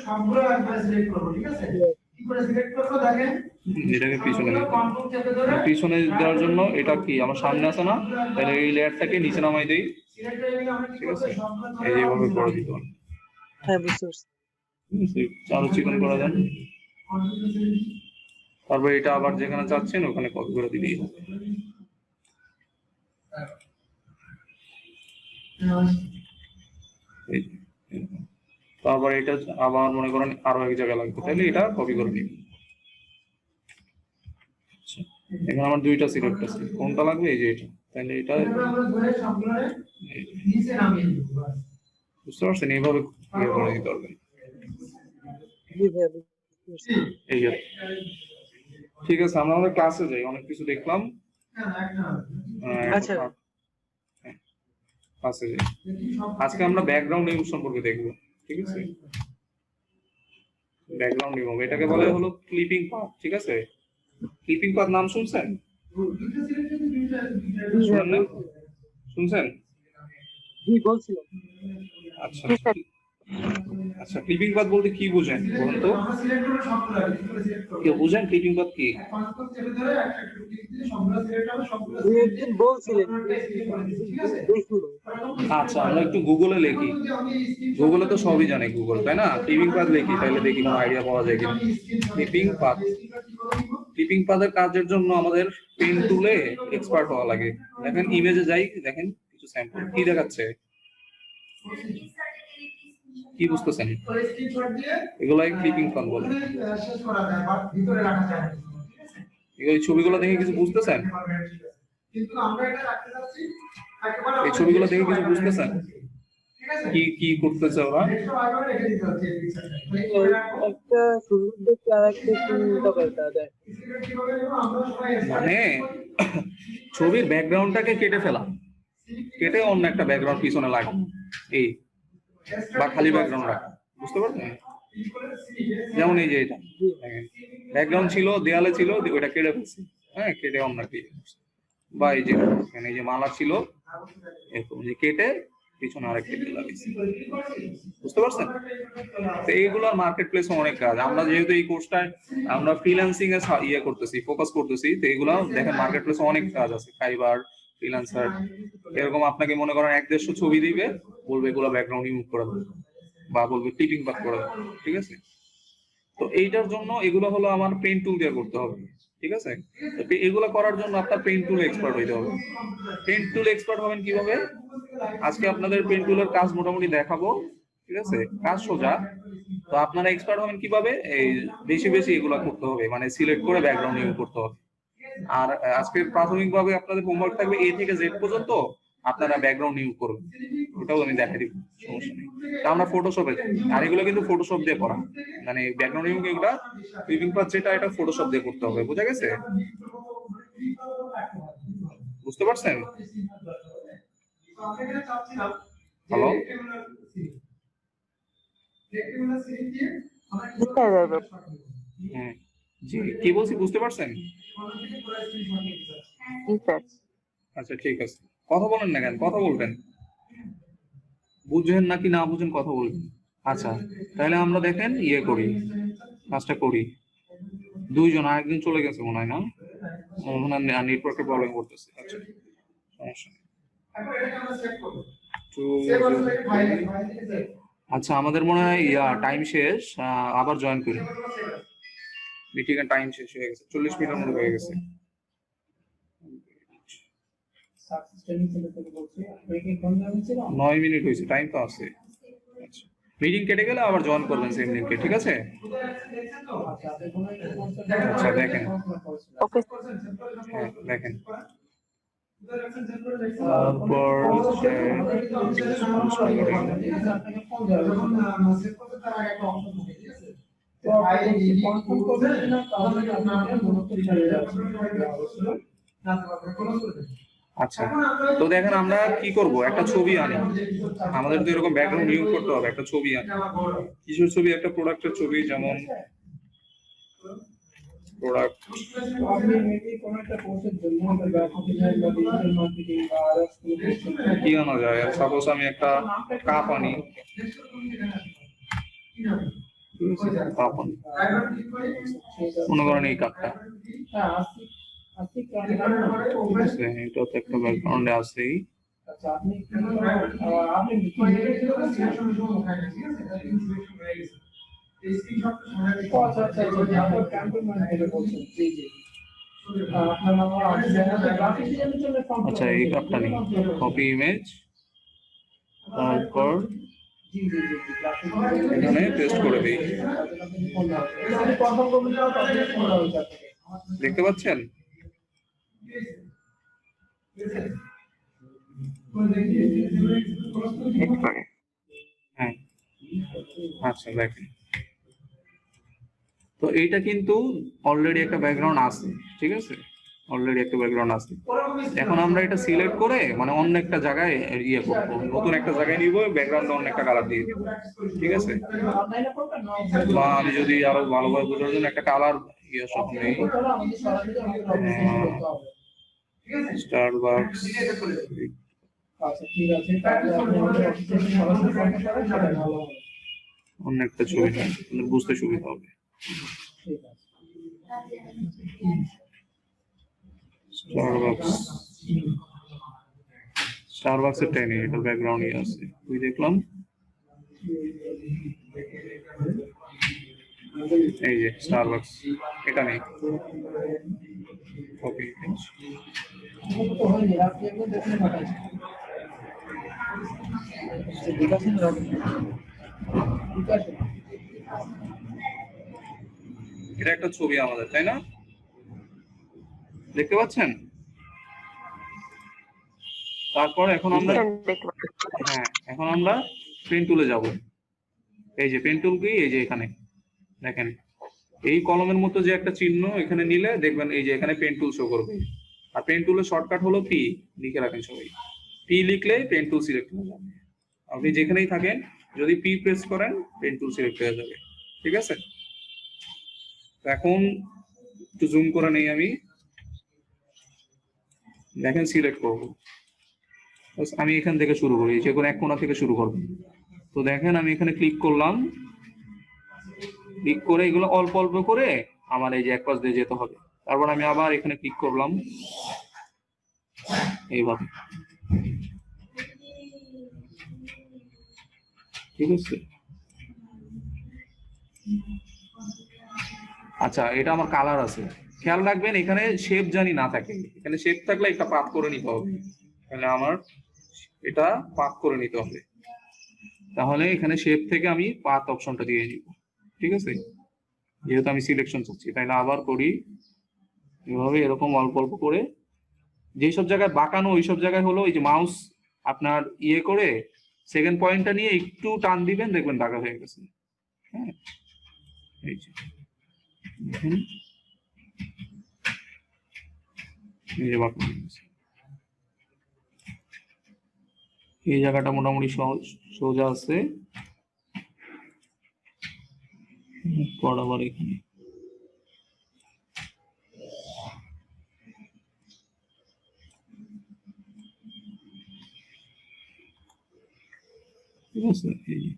সবগুলো একবার সিলেক্ট করব, ঠিক আছে? কি করে সিলেক্ট করব দেখেন, এটাকে পিছনে নিতে হবে। কন্ট্রোল চেপে ধরে পিছনে দেওয়ার জন্য এটা কি আমার সামনে আছে না, তাহলে এই লেয়ারটাকে নিচে নামাই দেই, সিলেক্ট হয়ে গেলে আমরা কি ঠিক করব? আছে? সবগুলো এই যেভাবে করে দিতে হবে, হ্যাঁ বুঝতে পারছি। আরো চিকন করে দেন। তারপর এটা আবার যেখানে চাচ্ছেন ওখানে কপি করে দিলেই হবে। এই যে, এরকম। তারপর এটা আবার মনে করেন আরো এক জায়গায় লাগবে, তাহলে এটা কপি করে নিন। আচ্ছা এখানে আমার দুইটা সিলেক্ট আছে, কোনটা লাগবে? এই যে এটা, তাহলে এটা আমরা ধরে সবগুলো নিচে নামিয়ে দেব, বাস। বুঝতে পারছেন? এইভাবে ইয়ে করে দিতে পারবেন। জি ভাইয়া বুঝতে পারছি। এই যে ঠিক আছে, আমরা আমাদের ক্লাসে যাই, অনেক কিছু দেখলাম। আচ্ছা ক্লাসে যাই। আজকে আমরা ব্যাকগ্রাউন্ড ইউজ সম্পর্কে দেখবো, ঠিক আছে? ব্যাকগ্রাউন্ড ইউজ এটাকে বলে হলো ক্লিপিং পাথ, ঠিক আছে? ক্লিপিং পাথ নাম শুনছেন? শুনেন না? শুনছেন? জি বলছিলাম। আচ্ছা আচ্ছা, ক্লিপিং পাথ বলতে কি বুঝেন বলুন তো? আমরা সিলেক্ট করে সবগুলো সিলেক্ট করব। কেউ বুঝেন ক্লিপিং পাথ কি? পাসপোর্ট চেপে ধরে একটা একটা ক্লিক দিয়ে সবগুলো সিলেক্ট হবে, সবগুলো দুই সিলেক্ট দিয়ে একদিন বলছিলেন একটা স্ক্রিন করে দিচ্ছি, ঠিক আছে? দেখি নাই। আচ্ছা, আমরা একটু গুগলে লিখি। গুগলে তো সবই জানে গুগল, তাই না? ক্লিপিং পাথ লিখি, তাহলে দেখি কোনো আইডিয়া পাওয়া যায় কিনা। ক্লিপিং পাথ, ক্লিপিং পাথের কাজের জন্য আমাদের পেন টুলে এক্সপার্ট হওয়া লাগে। দেখেন ইমেজে যাই, দেখেন কিছু স্যাম্পল কি দেখাচ্ছে, কি বুঝতেছেন? স্ক্রিনশট দিয়ে এগুলাই ক্লিপিং পাথ বলে। শেষ করা যায় বা ভিতরে রাখা যায় না, ঠিক আছে? এই ছবিগুলো দেখে কিছু বুঝতেছেন? কিন্তু আমরা এটা রাখতে যাচ্ছি একেবারে এই ছবিগুলো দেখে কিছু বুঝতেছেন? ঠিক আছে? কি কি করতেছে ওরা? নেক্সট আইবার রেখে দিতে হচ্ছে এই পিকচারটা। একটা সুন্দর দেখতে আর একটা একটু উল্টা পাল্টা দেয়। স্ক্রিনশট কিভাবে নেব আমরা সবাই মানে ছবির ব্যাকগ্রাউন্ডটাকে কেটে ফেলা, কেটে অন্য একটা ব্যাকগ্রাউন্ড পিছনে লাগানো, এই বা খালি ব্যাকগ্রাউন্ড রাখা, বুঝতে পারছেন? যেমন এই যে এটা ব্যাকগ্রাউন্ড ছিল, দেয়ালে ছিল, ওইটা কেটে ফেলছি, হ্যাঁ, কেটে অন্য একটা ইয়ে করছি। বা এই যে এখানে এই যে মালা ছিল, এরকম যে কেটে পিছনে আরেকটা দিয়ে লাগিয়েছি, বুঝতে পারছেন? তো এইগুলোর মার্কেট প্লেস অনেক কাজ। আমরা যেহেতু এই কোর্সটায় আমরা ফ্রিল্যান্সিং এ ইয়ে করতেছি, ফোকাস করতেছি, তো এগুলো দেখেন মার্কেট প্লেসে অনেক কাজ আছে, ফাইবার, ফ্রিল্যান্সার, এরকম আপনাকে মনে করেন 1-150 ছবি দিবে, বলবে এগুলো ব্যাকগ্রাউন্ড রিমুভ করে দেবে বা বলবে ক্লিপিং পাথ করে দেবে, ঠিক আছে? তো এইটার জন্য এগুলো হলো আমার পেইন্ট টুল দিয়ে করতে হবে, ঠিক আছে? তো এগুলো করার জন্য আপনার পেইন্ট টুল এক্সপার্ট হইতে হবে। পেইন্ট টুল এক্সপার্ট হবেন কিভাবে? আজকে আপনাদের পেইন্ট টুলের কাজ মোটামুটি দেখাবো, ঠিক আছে? কাজ সোজা। তো আপনারা এক্সপার্ট হবেন কিভাবে? এই বেশি বেশি এগুলো করতে হবে, মানে সিলেক্ট করে ব্যাকগ্রাউন্ড রিমুভ করতে হবে। আর আজকে প্রাথমিকভাবে আপনাদের হোমওয়ার্ক থাকবে A থেকে Z পর্যন্ত আপনারা ব্যাকগ্রাউন্ড রিমুভ করবেন, ওটাও আমি দেখাই দিব, সমস্যা নেই। তা আমরা ফটোশপে যাই, আর এগুলো কিন্তু ফটোশপ দিয়ে করা, মানে ব্যাকগ্রাউন্ড রিমুভ এগুলা ক্লিপিং পাথ যেটা, এটা ফটোশপ দিয়ে করতে হবে, বুঝা গেছে? বুঝতে পারছেন? হ্যালো, হ্যাঁ, জি, কি বলছি বুঝতে পারছেন? আচ্ছা, ঠিক আছে, কথা বলেন না কেন? কথা বলবেন, বুঝেন নাকি না বুঝেন কথা বলবেন। আচ্ছা, তাহলে আমরা দেখেন ইয়ে করি, কাজটা করি। দুইজন, আরেকদিন চলে গেছে মনে হয়, না মনে হয় নেটওয়ার্কের প্রবলেম করতেছে। আচ্ছা, সমস্যা নেই। আচ্ছা, আমাদের মনে হয় টাইম শেষ, আবার জয়েন করি। মিটিং এর টাইম শেষ হয়ে গেছে, 40 মিনিটের মতো হয়ে গেছে। 9 মিনিট হয়েছে, টাইম তো আছে। আচ্ছা, মিটিং কেটে গেলে আবার জয়েন করবেন সেম লিংকে, ঠিক আছে? আচ্ছা, দেখেন, ওকে। হ্যাঁ, দেখেন, তারপর আচ্ছা, তো দেখেন আমরা কি করব, একটা ছবি আনি, আমাদের তো এরকম ব্যাকগ্রাউন্ড রিমুভ করতে হবে, একটা ছবি আনি। কিসের ছবি? একটা প্রোডাক্টের ছবি, যেমন প্রোডাক্ট, কি আনা যায়? সাপোজ আমি একটা কাপ আনি, কাপ আনি, মনে করেন এই কাপটা, এটা তো একটা ব্যাকগ্রাউন্ডে আছেই। আচ্ছা, এই কাপটা নেই, কপি ইমেজ, তারপর এখানে পেস্ট করে দিই। দেখতে পাচ্ছেন? হ্যাঁ, আচ্ছা, দেখেন, তো এইটা কিন্তু অলরেডি একটা ব্যাকগ্রাউন্ড আছে, ঠিক আছে? অলরেডি একটা ব্যাকগ্রাউন্ড আছে। এখন আমরা এটা সিলেক্ট করে মানে অন্য একটা জায়গায় ইয়ে করবো, নতুন একটা জায়গায় নিব, ব্যাকগ্রাউন্ড অন্য একটা কালার দিয়ে দিব, ঠিক আছে? বা আমি যদি আরো ভালোভাবে বোঝার জন্য একটা কালার ইয়ে সব নেই, স্টারবাকস, আচ্ছা, ঠিক আছে, তাহলে আপনি আমাদের অফিসে সরাসরি কন্টাক্ট করেন, সেটা ভালো হবে। অন্য একটা ছবি নেন, আপনাদের বুঝতে সুবিধা হবে। ঠিক আছে। স্টারবাক্সের ট্রেনে এটার ব্যাকগ্রাউন্ডে আছে, তুই দেখলাম এই যে স্টারবাক্স, এটা নেই। ওকে, এগুলো তো হয়নি, রাত্রে একবার দেখে পাঠাচ্ছি। বিকাশে না বিকাশে এটা একটা ছবি আমাদের, তাই না? দেখতে পাচ্ছেন? তারপর এখন আমরা, হ্যাঁ এখন আমরা পেন টুলে যাব। এই যে পেন টুল কি, এই যে এখানে দেখেন এই কলমের মতো যে একটা চিহ্ন এখানে নিলে দেখবেন এই যে এখানে পেন টুল শো করবে। আর পেন টুলের শর্টকাট হলো পি, লিখে রাখেন সবাই। পি লিখলে পেন টুল সিলেক্ট হয়ে যাবে। আপনি যেখানেই থাকেন যদি পি প্রেস করেন পেন টুল সিলেক্ট হয়ে যাবে, ঠিক আছে? এখন একটু জুম করে নেই আমি, দেখেন সিলেক্ট করবো। আমি এখান থেকে শুরু করি, যে কোনো এক কোণা থেকে শুরু করবো। তো দেখেন আমি এখানে ক্লিক করলাম, ক্লিক করে এগুলো অল্প অল্প করে আমার এই যে এক পাশ দিয়ে যেতে হবে। তারপর আমি আবার এখানে ক্লিক করলাম এইভাবে, ঠিক আছে? আচ্ছা, এটা আমার কালার আছে, খেয়াল রাখবেন এখানে শেপ জানি না থাকে। এখানে শেপ থাকলে একটা পাথ করে নিতে হবে, তাহলে আমার এটা পাথ করে নিতে হবে। তাহলে এখানে শেপ থেকে আমি পাথ অপশনটা দিয়ে নিব, ঠিক আছে? যেহেতু আমি সিলেকশন চাচ্ছি, তাইলে আবার করি এভাবে, এরকম অল্প অল্প করে। যেসব জায়গায় বাঁকানো ওইসব জায়গায় হলো এই যে মাউস আপনার ইয়ে করে সেকেন্ড পয়েন্টটা নিয়ে একটু টান দিবেন, দেখবেন বাঁকা হয়ে গেছে। হ্যাঁ, এই যে দেখুন, এই যে বাঁকা হয়ে গেছে। এই জায়গাটা মোটামুটি সহজ সোজা আছে। পর আবার এখানে ঠিক আছে। এই যে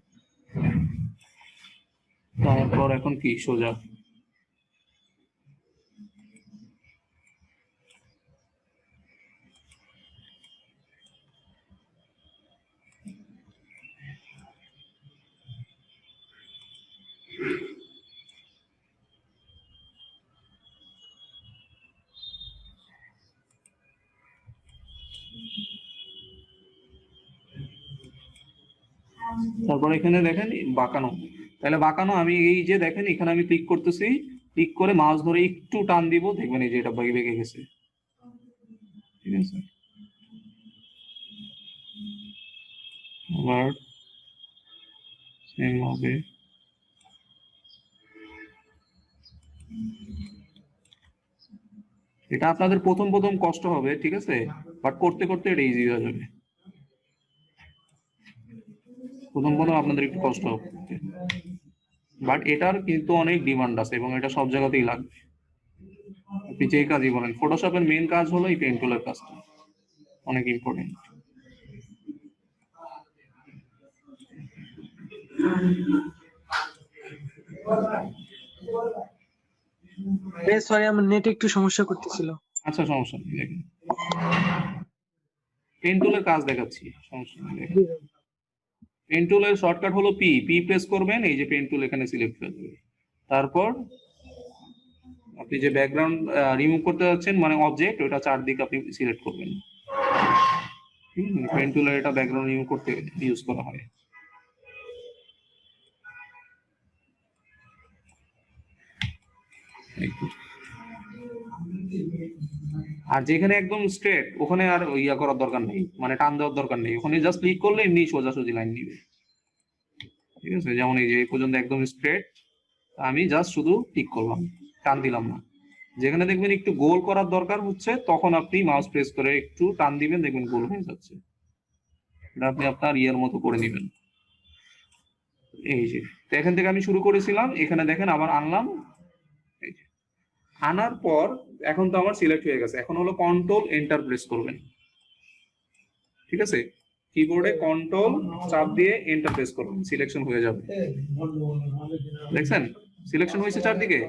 তারপর এখন কি সোজা, তারপর এখানে দেখেন বাঁকানো, তাহলে বাঁকানো আমি এই যে দেখেন এখানে আমি ক্লিক করতেছি, ক্লিক করে মাউস ধরে একটু টান দিব, দেখবেন এই যে এটা বেঁকে বেঁকে গেছে, ঠিক আছে? আবার সেম হবে, এটা আপনাদের প্রথম প্রথম কষ্ট হবে, ঠিক আছে? বাট করতে করতে এটা ইজি হয়ে যাবে। প্রথম প্রথম আপনাদের একটু কষ্ট হবে, বাট এটার কিন্তু অনেক ডিমান্ড আছে এবং এটা সব জায়গাতেই লাগবে। আপনি যে কাজই বলেন, ফটোশপের মেইন কাজ হলো এই পেন টুলের কাজটা, অনেক ইম্পর্টেন্ট। সরি, আমার নেট একটু সমস্যা করতেছিল। আচ্ছা, সমস্যা নেই, দেখেন পেন টুলের কাজ দেখাচ্ছি, সমস্যা নেই। দেখেন পেন টুলের শর্টকাট হলো পি, পি প্রেস করবেন, এই যে পেন টুল এখানে সিলেক্ট হয়ে যাবে। তারপর আপনি যে ব্যাকগ্রাউন্ড রিমুভ করতে যাচ্ছেন মানে অবজেক্ট, ওটা চারদিকে আপনি সিলেক্ট করবেন। পেন টুলের এটা ব্যাকগ্রাউন্ড রিমুভ করতে ইউজ করা হয়। আর যেখানে একদম স্ট্রেট ওখানে আর ইয়া করার দরকার নেই, মানে টান দেওয়ার দরকার নেই, ওখানে জাস্ট ক্লিক করলে এমনি সোজাসুজি লাইন নিবে, ঠিক আছে? যেমন এই যে এই পর্যন্ত একদম স্ট্রেট, আমি জাস্ট শুধু ক্লিক করলাম, টান দিলাম না। যেখানে দেখবেন একটু গোল করার দরকার হচ্ছে তখন আপনি মাউস প্রেস করে একটু টান দিবেন, দেখবেন গোল হয়ে যাচ্ছে। এটা আপনি আপনার ইয়ের মতো করে নেবেন। এই যে এখান থেকে আমি শুরু করেছিলাম, এখানে দেখেন আবার আনলাম, এই যে আনার পর এখন তো আমার সিলেক্ট হয়ে গেছে। এখন হলো কন্ট্রোল এন্টার প্রেস করবেন, ঠিক আছে? কিবোর্ডে কন্ট্রোল চাপ দিয়ে এন্টার প্রেস করুন, সিলেকশন হয়ে যাবে। দেখছেন সিলেকশন হয়েছে চারদিকে।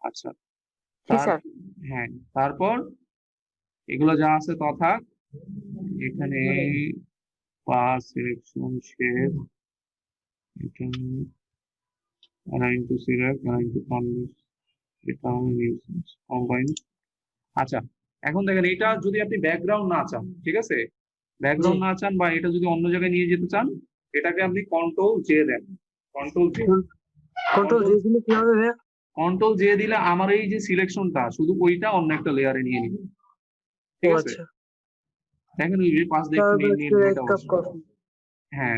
আচ্ছা জি স্যার। হ্যাঁ, তারপর এগুলো যা আছে তথা এখানে পাস সিলেকশন শেপ, এখানে align to select, align to combine। আচ্ছা এখন দেখেন এটা যদি আপনি ব্যাকগ্রাউন্ড না চান, ঠিক আছে, ব্যাকগ্রাউন্ড না চান বা এটা যদি অন্য জায়গায় নিয়ে যেতে চান, এটাকে আপনি কন্ট্রোল জে দেন। কন্ট্রোল জে, কন্ট্রোল জি দিলে কি হবে ভাইয়া? কন্ট্রোল জে দিলে আমার এই যে সিলেকশনটা শুধু ওইটা অন্য একটা লেয়ারে নিয়ে নিবে, ও ঠিক আছে। আচ্ছা। দেখেন ওই যে পাশ দিয়ে একটু নীল নীল এক এটা কাপ কফি। হ্যাঁ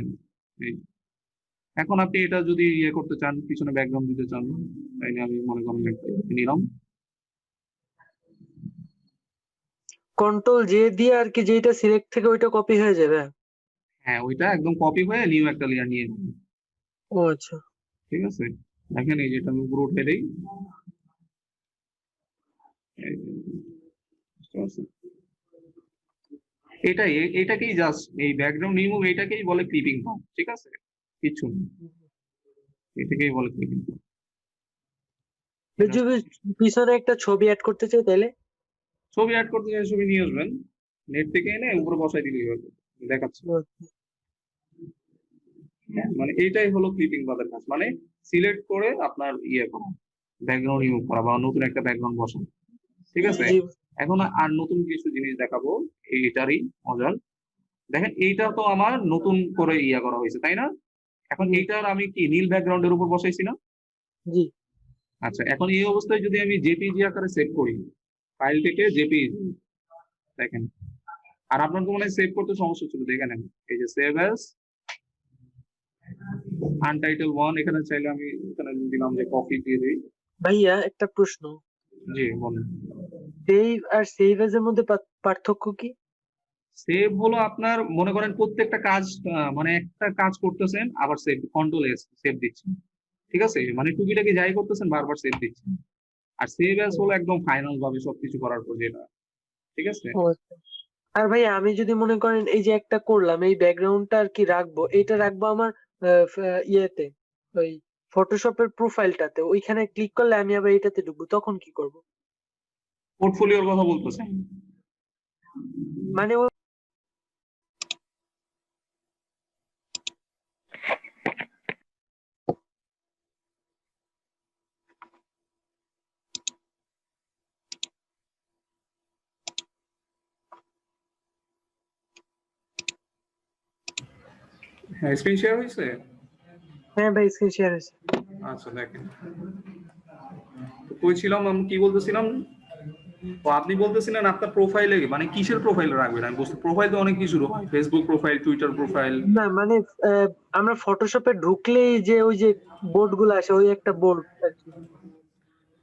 এই। এখন আপনি এটা যদি ইয়ে করতে চান, পিছনে ব্যাকগ্রাউন্ড দিতে চান, তাইলে আমি মনে করেন একটা নিলাম। কন্ট্রোল জে দিয়ে আর কি যেটা সিলেক্ট থেকে ওইটা কপি হয়ে যাবে। হ্যাঁ ওইটা একদম কপি হয়ে নিউ একটা লেয়ার নিয়ে নেবেন, ও আচ্ছা। ঠিক আছে। দেখেন এই যেটা আমি উপরে উঠে দেই, এই যে, বুঝতে পারছেন? এটাই এটাকেই জাস্ট এই ব্যাকগ্রাউন্ড রিমুভ এটাকেই বলে ক্লিপিং পার্ট, ঠিক আছে, কিছু না, এটাকেই বলে ক্লিপিং পার্ট। যদি পিছনে একটা ছবি অ্যাড করতে চাই তাহলে? ছবি অ্যাড করতে চাই ছবি নিয়ে আসবেন, নেট থেকে এনে উপরে বসাই দিলেই হবে, দেখাচ্ছি। ও আচ্ছা। হ্যাঁ, মানে এইটাই হলো ক্লিপিং পার্টের কাজ, মানে সিলেক্ট করে আপনার ইয়ে করা, ব্যাকগ্রাউন্ড রিমুভ করা বা নতুন একটা ব্যাকগ্রাউন্ড বসানো, ঠিক আছে। জি। এখন আর নতুন কিছু জিনিস দেখাবো এইটারই মজার। দেখেন এইটা তো আমার নতুন করে ইয়া করা হয়েছে তাই না। এখন জি। এইটার আমি কি নীল ব্যাকগ্রাউন্ডের উপর বসাইছি না। জি। আচ্ছা এখন এই অবস্থায় যদি আমি জেপিজি আকারে সেভ করি, ফাইল থেকে জেপিজি, দেখেন আর আপনার তো মনে হয় সেভ করতে সমস্যা ছিল, দেখে নেন এই যে সেভ অ্যাজ আনটাইটেল 1, এখানে চাইলে আমি এখানে দিলাম যে কপি দিয়ে দিই। ভাইয়া একটা প্রশ্ন, জি বলুন। সেভ আর সেভ এজ এর মধ্যে পার্থক্য কি? সেভ হলো আপনার মনে করেন প্রত্যেকটা কাজ মানে একটা কাজ করতেছেন আবার সেভ কন্ট্রোল এস সেভ দিচ্ছেন, ঠিক আছে, মানে টুকিটাকি যাই করতেছেন বারবার সেভ দিচ্ছেন। আর সেভ অ্যাজ হলো একদম ফাইনাল ভাবে সবকিছু করার পর যেটা, ঠিক আছে। ও আচ্ছা। আর ভাইয়া আমি যদি মনে করেন এই যে একটা করলাম এই ব্যাকগ্রাউন্ডটা আর কি রাখবো, এটা রাখবো আমার ইয়েতে, ওই ফটোশপের প্রোফাইলটাতে, ওইখানে ক্লিক করলে আমি আবার এটাতে ঢুকবো, তখন কি করব? পোর্টফোলিওর কথা বলতেছেন। মানে হ্যাঁ স্ক্রিন শেয়ার হয়েছে। হ্যাঁ ভাই স্ক্রিন শেয়ার হয়েছে। আচ্ছা দেখেন তো কইছিলাম আমি কি বলতেছিলাম, তো আপনি বলতেছিলেন আপনার প্রোফাইলে মানে কিসের প্রোফাইল রাখবেন, আমি বুঝতে, প্রোফাইল তো অনেক কিছু হয়, ফেসবুক প্রোফাইল, টুইটার প্রোফাইল। না মানে আমরা ফটোশপে ঢুকলেই যে ওই যে বোর্ড গুলো আসে, ওই একটা বোর্ড আর কি।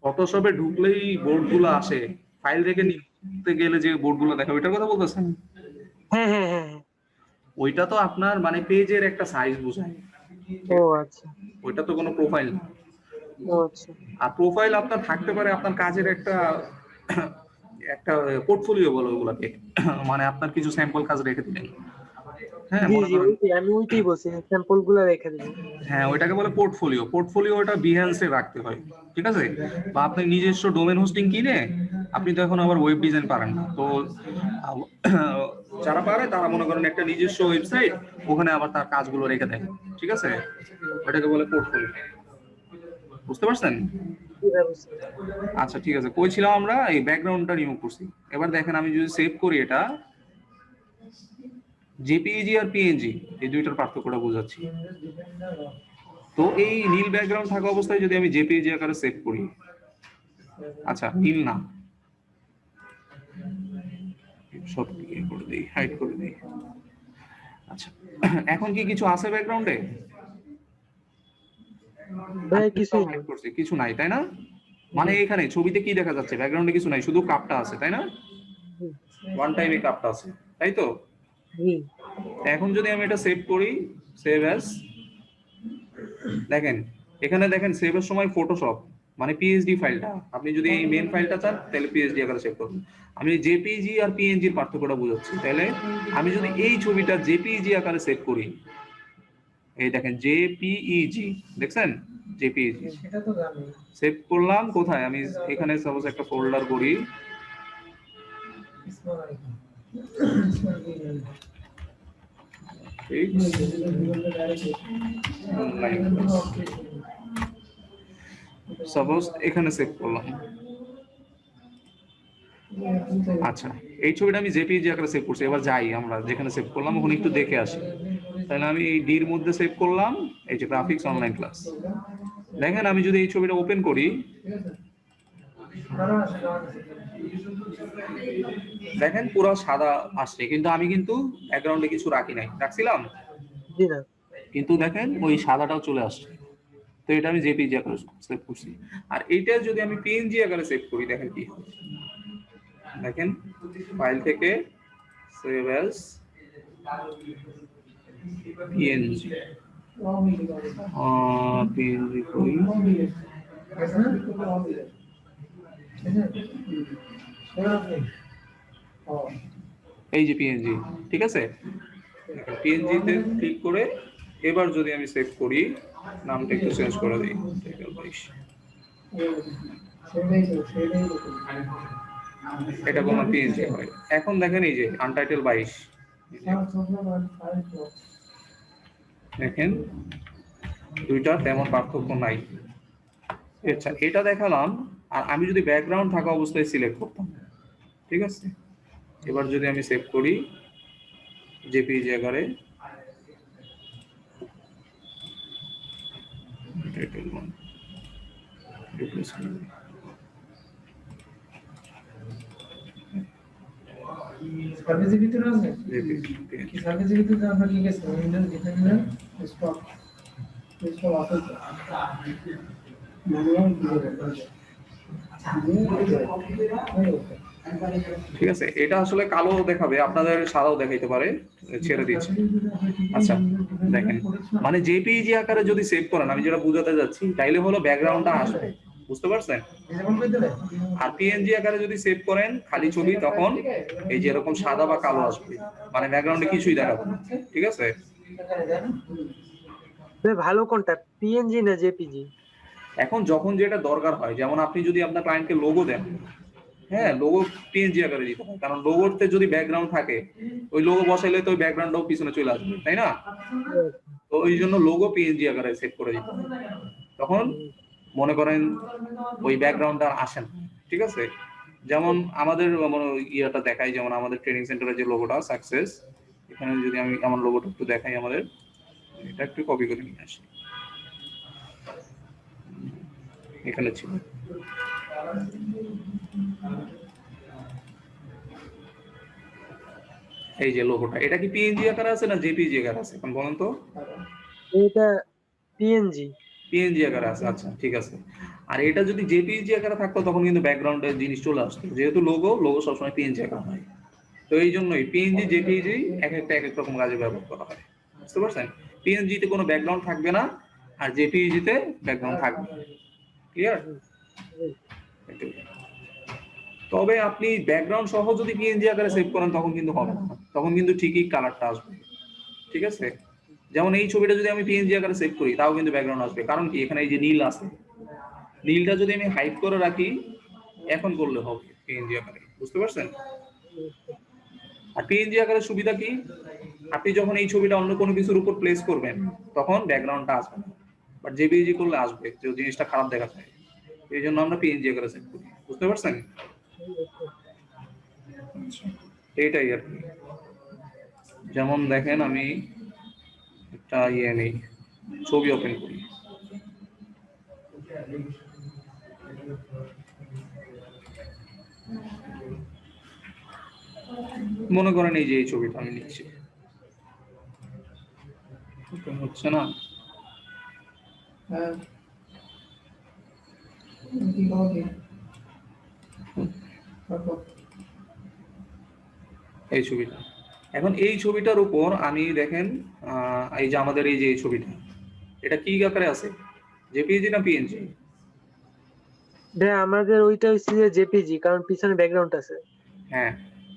ফটোশপে ঢুকলেই বোর্ড গুলো আসে, ফাইল থেকে নিতে গেলে যে বোর্ড গুলো দেখা ওইটার কথা বলতেছেন। হ্যাঁ হ্যাঁ হ্যাঁ হ্যাঁ। ওইটা তো আপনার মানে পেজের একটা সাইজ বোঝায়, ও আচ্ছা। ওইটা তো কোনো প্রোফাইল না। ও আচ্ছা। আর প্রোফাইল আপনার থাকতে পারে আপনার কাজের একটা একটা পোর্টফোলিও বলে ওগুলাকে, মানে আপনার কিছু স্যাম্পল কাজ রেখে দিলেন। হ্যাঁ জি মনে জি করেন, ওইটাই আমি ওইটাই বলছি, স্যাম্পল গুলা রেখে দিব। হ্যাঁ ওইটাকে বলে পোর্টফোলিও। পোর্টফোলিও ওটা বিহ্যান্সে রাখতে হয়, ঠিক আছে। বা আপনি নিজস্ব ডোমেন হোস্টিং কিনে, আপনি তো এখন আবার ওয়েব ডিজাইন পারেন না তো, যারা পারে তারা মনে করেন একটা নিজস্ব ওয়েবসাইট, ওখানে আবার তার কাজগুলো রেখে দেয়, ঠিক আছে, ওটাকে বলে পোর্টফোলিও। বুঝতে পারছেন? আচ্ছা ঠিক আছে, কইছিলাম আমরা এই ব্যাকগ্রাউন্ডটা রিমুভ করছি। এবার দেখেন আমি যদি সেভ করি এটা, জেপিইজি আর পিএনজি এই দুইটার পার্থক্যটা বোঝাচ্ছি। তো এই নীল ব্যাকগ্রাউন্ড থাকা অবস্থায় যদি আমি জেপিইজি আকারে সেভ করি, আচ্ছা নীল না, সব ইয়ে করে দিই, হাইড করে দিই। আচ্ছা এখন কি কিছু আছে ব্যাকগ্রাউন্ডে? ভাই কিছুই নেই। করছি কিছু নাই তাই না, মানে এখানে ছবিতে কি দেখা যাচ্ছে, ব্যাকগ্রাউন্ডে কিছু নাই, শুধু কাপটা আছে তাই না, ওয়ান টাইমে কাপটা আছে, তাই তো। জি। এখন যদি আমি এটা সেভ করি, সেভ অ্যাজ, দেখেন এখানে দেখেন সেভের সময় ফটোশপ, মানে পিএইচডি ফাইলটা। আপনি যদি এই মেন ফাইলটা চান তাহলে পিএইচডি আকারে সেভ করুন। আমি জেপিইজি আর পিএনজি এর পার্থক্যটা বোঝাচ্ছি। তাহলে আমি যদি এই ছবিটা জেপিইজি আকারে সেভ করি, এই দেখেন জেপিইজি, দেখছেন জেপিইজি সেটা তো জানি। সেভ করলাম কোথায়, আমি এখানে সাপোজ একটা ফোল্ডার করি, স্মল আইকন। Small icon. ঠিক সাপোজ এখানে সেভ করলাম। আচ্ছা, এই ছবিটা আমি জেপিইজি আকারে সেভ করছি। এবার যাই আমরা যেখানে সেভ করলাম ওখানে একটু দেখে আসি। তাহলে আমি এই ডির মধ্যে সেভ করলাম, এই যে গ্রাফিক্স অনলাইন ক্লাস। দেখেন আমি যদি এই ছবিটা ওপেন করি, দেখেন পুরো সাদা আসছে, কিন্তু আমি কিন্তু ব্যাকগ্রাউন্ডে কিছু রাখি নাই, রাখছিলাম জি না। কিন্তু দেখেন ওই সাদাটাও চলে আসছে। তো এটা আমি জেপিইজি আকারে সেভ করছি। আর এইটা যদি আমি পিএনজি আকারে সেভ করি, দেখেন কি হবে। দেখেন ফাইল থেকে সেভ অ্যাজ পিএনজি, পিএনজি করি, এই যে পিএনজি, ঠিক আছে। পিএনজি তে ক্লিক করে এবার যদি আমি সেভ করি, নামটা একটু চেঞ্জ করে দিই, এটা কোনো পিএনজি হয়। এখন দেখেন এই যে আনটাইটেল 22, দেখেন দুইটা তেমন পার্থক্য নাই। আচ্ছা, এটা দেখালাম। আর আমি যদি ব্যাকগ্রাউন্ড থাকা অবস্থায় সিলেক্ট করতাম, ঠিক আছে। এবার যদি আমি সেভ করি জেপিইজি আকারে, টাইটেল 1 রিপ্লেস করি, সার্ভিসের ভিতরে আছে কি? সার্ভিসের ভিতরে আমরা কি গেছে উইন্ডোজ ডিফেন্ডার স্টপ স্টপ আছে তো ম্যানুয়াল ঠিক আছে। এটা আসলে কালো দেখাবে, আপনাদের সাদাও দেখাইতে পারে, ছেড়ে দিচ্ছি। আচ্ছা দেখেন, মানে জেপিইজি আকারে যদি সেভ করেন, আমি যেটা বোঝাতে যাচ্ছি, তাইলে হলো ব্যাকগ্রাউন্ডটা আসবে, বুঝতে পারছেন। আর পিএনজি আকারে যদি সেভ করেন খালি ছবি, তখন এই যে এরকম সাদা বা কালো আসবে, মানে ব্যাকগ্রাউন্ডে কিছুই দেখাবে না, ঠিক আছে। ভালো কোনটা, পিএনজি না জেপিজি? এখন যখন যেটা দরকার হয়, যেমন আপনি যদি আপনার ক্লায়েন্টকে লোগো দেন, হ্যাঁ লোগো পিএনজি আকারে দিতে হয়, কারণ লোগোতে যদি ব্যাকগ্রাউন্ড থাকে, ওই লোগো বসাইলে তো ওই ব্যাকগ্রাউন্ডটাও পিছনে চলে আসবে, তাই না। তো ওই জন্য লোগো পিএনজি আকারে সেভ করে দিতে হয়। তখন মনে করেন ওই ব্যাকগ্রাউন্ডটা আসে না, ঠিক আছে। যেমন আমাদের ইয়েটা দেখাই, যেমন আমাদের ট্রেনিং সেন্টারের যে লোগোটা সাকসেস, এখানে যদি আমি আমার লোগোটা একটু দেখাই, আমাদের এটা একটু কপি করে নিয়ে আসি, এখানে ছিল। এই যে লোগোটা, এটা কি পিএনজি আকারে আছে না জেপিজি আকারে আছে, এখন বলেন তো। এটা পিএনজি। পিএনজি আকারে আছে, আচ্ছা ঠিক আছে। আর এটা যদি জেপিজি আকারে থাকতো তখন কিন্তু ব্যাকগ্রাউন্ডের জিনিস চলে আসতো, যেহেতু লোগো সবসময় পিএনজি আকারে হয়। তো এই জন্যই পিএনজি জেপিজি এক এক রকম কাজে ব্যবহার করা হয়, বুঝতে পারছেন। পিএনজি তে কোনো ব্যাকগ্রাউন্ড থাকবে না, আর জেপিজি তে ব্যাকগ্রাউন্ড থাকবে, ক্লিয়ার। তবে আপনি ব্যাকগ্রাউন্ড সহ যদি পিএনজি আকারে সেভ করেন তখন কিন্তু হবে না, তখন কিন্তু ঠিকই কালারটা আসবে, ঠিক আছে। যেমন এই ছবিটা যদি আমি পিএনজি আকারে সেভ করি, তাও কিন্তু ব্যাকগ্রাউন্ড আসবে, কারণ কি এখানে এই যে নীল আছে, নীলটা যদি আমি হাইড করে রাখি, এখন করলে হবে পিএনজি আকারে, বুঝতে পারছেন। আর পিএনজি আকারে সুবিধা কি, আপনি যখন এই ছবিটা অন্য কোনো কিছুর উপর প্লেস করবেন তখন ব্যাকগ্রাউন্ডটা আসবে না, বাট জেপিজি করলে আসবে, যে জিনিসটা খারাপ দেখা যায়। এই জন্য আমরা পিএনজি আকারে সেভ করি, বুঝতে পারছেন। এইটাই আর কি। যেমন দেখেন আমি একটা নেই, ছবি ওপেন করি, মনে করেন এই যে এই ছবিটা আমি নিচ্ছি, হচ্ছে না। এই ছবিটা, এখন এই ছবিটার উপর আমি দেখেন এই যে আমাদের এই যে এই ছবিটা, এটা কি আকারে আছে, জেপিজি না পিএনজি? ভাই আমাদের ওইটা হচ্ছে যে জেপিজি, কারণ পিছনে ব্যাকগ্রাউন্ড আছে। হ্যাঁ,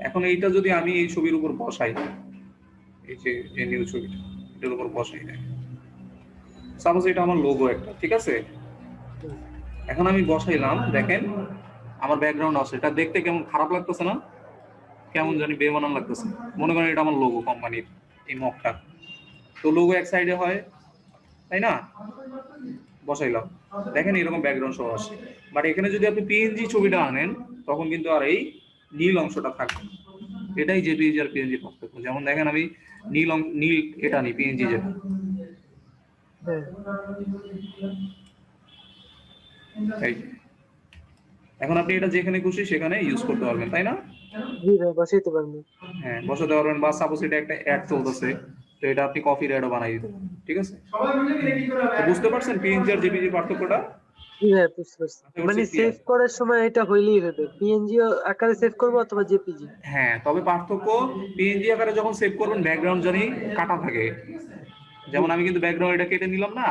এখন এইটা যদি আমি এই ছবির উপর বসাই, এই যে এই নিউ ছবিটা এটার উপর বসাই, সাপোজ এটা আমার লোগো একটা, ঠিক আছে? হুম। এখন আমি বসাইলাম, দেখেন আমার ব্যাকগ্রাউন্ড আছে, এটা দেখতে কেমন খারাপ লাগতেছে না? কেমন জানি বেমানান লাগতেছে। মনে করেন এটা আমার লোগো কোম্পানির, এই মগটা। তো লোগো এক সাইডে হয়, তাই না? বসাইলাম, দেখেন এরকম ব্যাকগ্রাউন্ড সহ আসে। বাট এখানে যদি আপনি পিএনজি ছবিটা আনেন, তখন কিন্তু আর এই নীল অংশটা থাকবে না। এটাই জেপিইজি আর পিএনজি পার্থক্য। যেমন দেখেন আমি নীল এটা নি পিএনজি যেটা, হ্যাঁ এই যে। এখন আপনি এটা যেখানে খুশি সেখানে ইউজ করতে পারবেন, তাই না? জি ভাই, বসাইতে পারবো। হ্যাঁ, বসাতে পারবেন। বা সাপোজ এটা একটা অ্যাড চলতেছে, তো এটা আপনি কপির অ্যাডও বানাই দিতে পারবেন, ঠিক আছে? সবাই মিলে রেডি করে তো বুঝতে পারছেন পিএনজি আর জেপিইজি পার্থক্যটা? জি ভাই, বুঝতে পারছি। আশা করছি মানে সেভ ক্লিয়ার। করার সময় এটা হইলেই হবে, পিএনজি আকারে সেভ করবো অথবা জেপিজি। হ্যাঁ, তবে পার্থক্য, পিএনজি আকারে যখন সেভ করবেন ব্যাকগ্রাউন্ড জানি কাটা থাকে। জি যেমন আমি কিন্তু ব্যাকগ্রাউন্ড এটা কেটে নিলাম না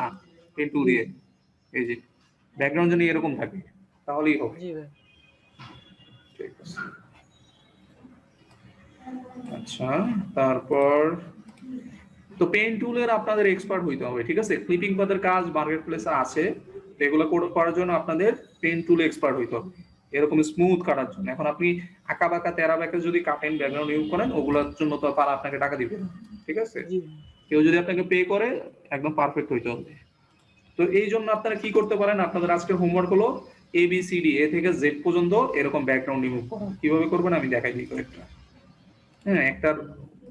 পেন টুল জি দিয়ে, এই যে ব্যাকগ্রাউন্ড জানি এরকম থাকে, তাহলেই হবে। জি ভাই। ঠিক আছে। আচ্ছা, তারপর তো পেন টুলের আপনাদের এক্সপার্ট হইতে হবে, ঠিক আছে? ক্লিপিং পাদের কাজ মার্কেট প্লেসে আছে, তো এগুলো করার জন্য আপনাদের পেন টুল এক্সপার্ট হইতে হবে, এরকম স্মুথ কাটার জন্য। এখন আপনি আঁকা বাঁকা তেরা বাঁকা যদি কাটেন, ব্যাকগ্রাউন্ড ইউজ করেন, ওগুলোর জন্য তো তারা আপনাকে টাকা দিবে না, ঠিক আছে? জি কেউ যদি আপনাকে পে করে, একদম পারফেক্ট হইতে হবে। তো এই জন্য আপনারা কি করতে পারেন, আপনাদের আজকের হোমওয়ার্ক হলো ABCD এ থেকে জেড পর্যন্ত এরকম ব্যাকগ্রাউন্ড রিমুভ করা। কিভাবে করবেন আমি দেখাই দিই কয়েকটা। হ্যাঁ, একটার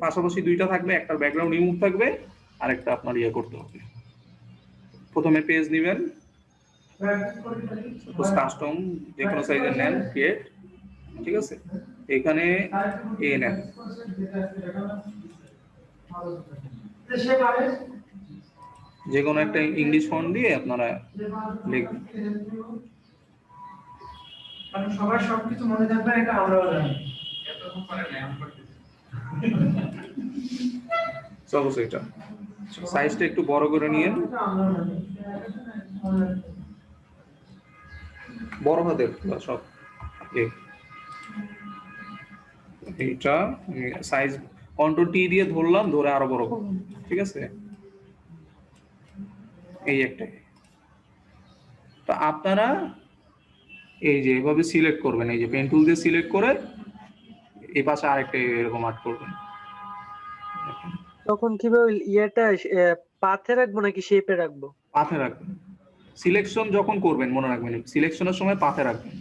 পাশাপাশি দুইটা থাকবে, একটার ব্যাকগ্রাউন্ড রিমুভ থাকবে, আর একটা আপনার ইয়ে করতে হবে। প্রথমে পেজ নেবেন, কাস্টম যে কোনো সাইজের নেন, ক্রিয়েট, ঠিক আছে? এখানে এ নেন, যে কোনো একটা ইংলিশ ফন্ট দিয়ে আপনারা লিখবেন। কারণ সবার সবকিছু মনে থাকবে এটা আমরাও জানি। সাপোজ এটা সাইজটা একটু বড় করে নিয়ে, বড় হাতের সব, এইটা সাইজ কন্ট্রোল টি দিয়ে ধরলাম, ধরে আরো বড় করলাম, ঠিক আছে? এই একটা। তো আপনারা এই যে এভাবে সিলেক্ট করবেন, এই যে পেন টুল দিয়ে সিলেক্ট করে এই পাশে আরেকটা এরকম আর্ট করবেন। তখন কিভাবে ইয়েটা পাথে রাখবো নাকি শেপে রাখবো? পাথে রাখবেন। সিলেকশন যখন করবেন মনে রাখবেন, সিলেকশনের সময় পাথে রাখবেন।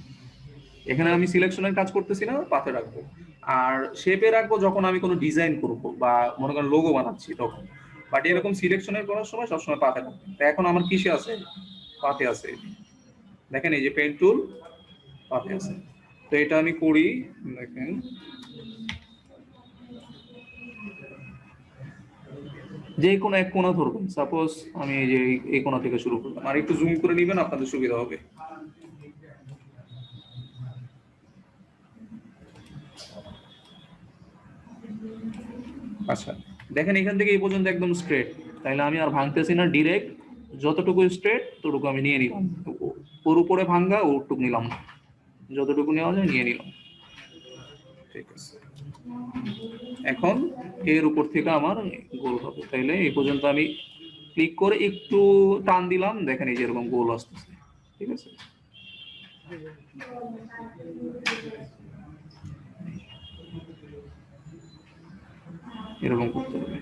এখানে আমি সিলেকশনের কাজ করতেছি না, পাথে রাখবো। আর শেপে রাখবো যখন আমি কোনো ডিজাইন করবো বা মনে করেন লোগো বানাচ্ছি তখন। বাট এরকম সিলেকশনের করার সময় সবসময় পাথে রাখবেন। তো এখন আমার কিসে আছে? পাথে আছে। দেখেন এই যে পেন টুল পাথে আছে। তো এটা আমি করি, দেখেন যে কোনো এক কোণা ধরবেন। সাপোজ আমি এই যে এই কোণা থেকে শুরু করলাম, আর একটু জুম করে নেবেন, আপনাদের সুবিধা হবে। আচ্ছা, দেখেন এখান থেকে এই পর্যন্ত একদম স্ট্রেট, তাইলে আমি আর ভাঙতেছি না, ডিরেক্ট যতটুকু স্ট্রেট ততটুকু আমি নিয়ে নিলাম। ওর উপরে ভাঙ্গা ওরটুকু নিলাম না, যতটুকু নেওয়া যায় নিয়ে নিলাম, ঠিক আছে? এখন এর উপর থেকে আমার গোল হবে, তাইলে এই পর্যন্ত আমি ক্লিক করে একটু টান দিলাম, দেখেন এই যে এরকম গোল আসতেছে, ঠিক আছে? এরকম করতে হবে,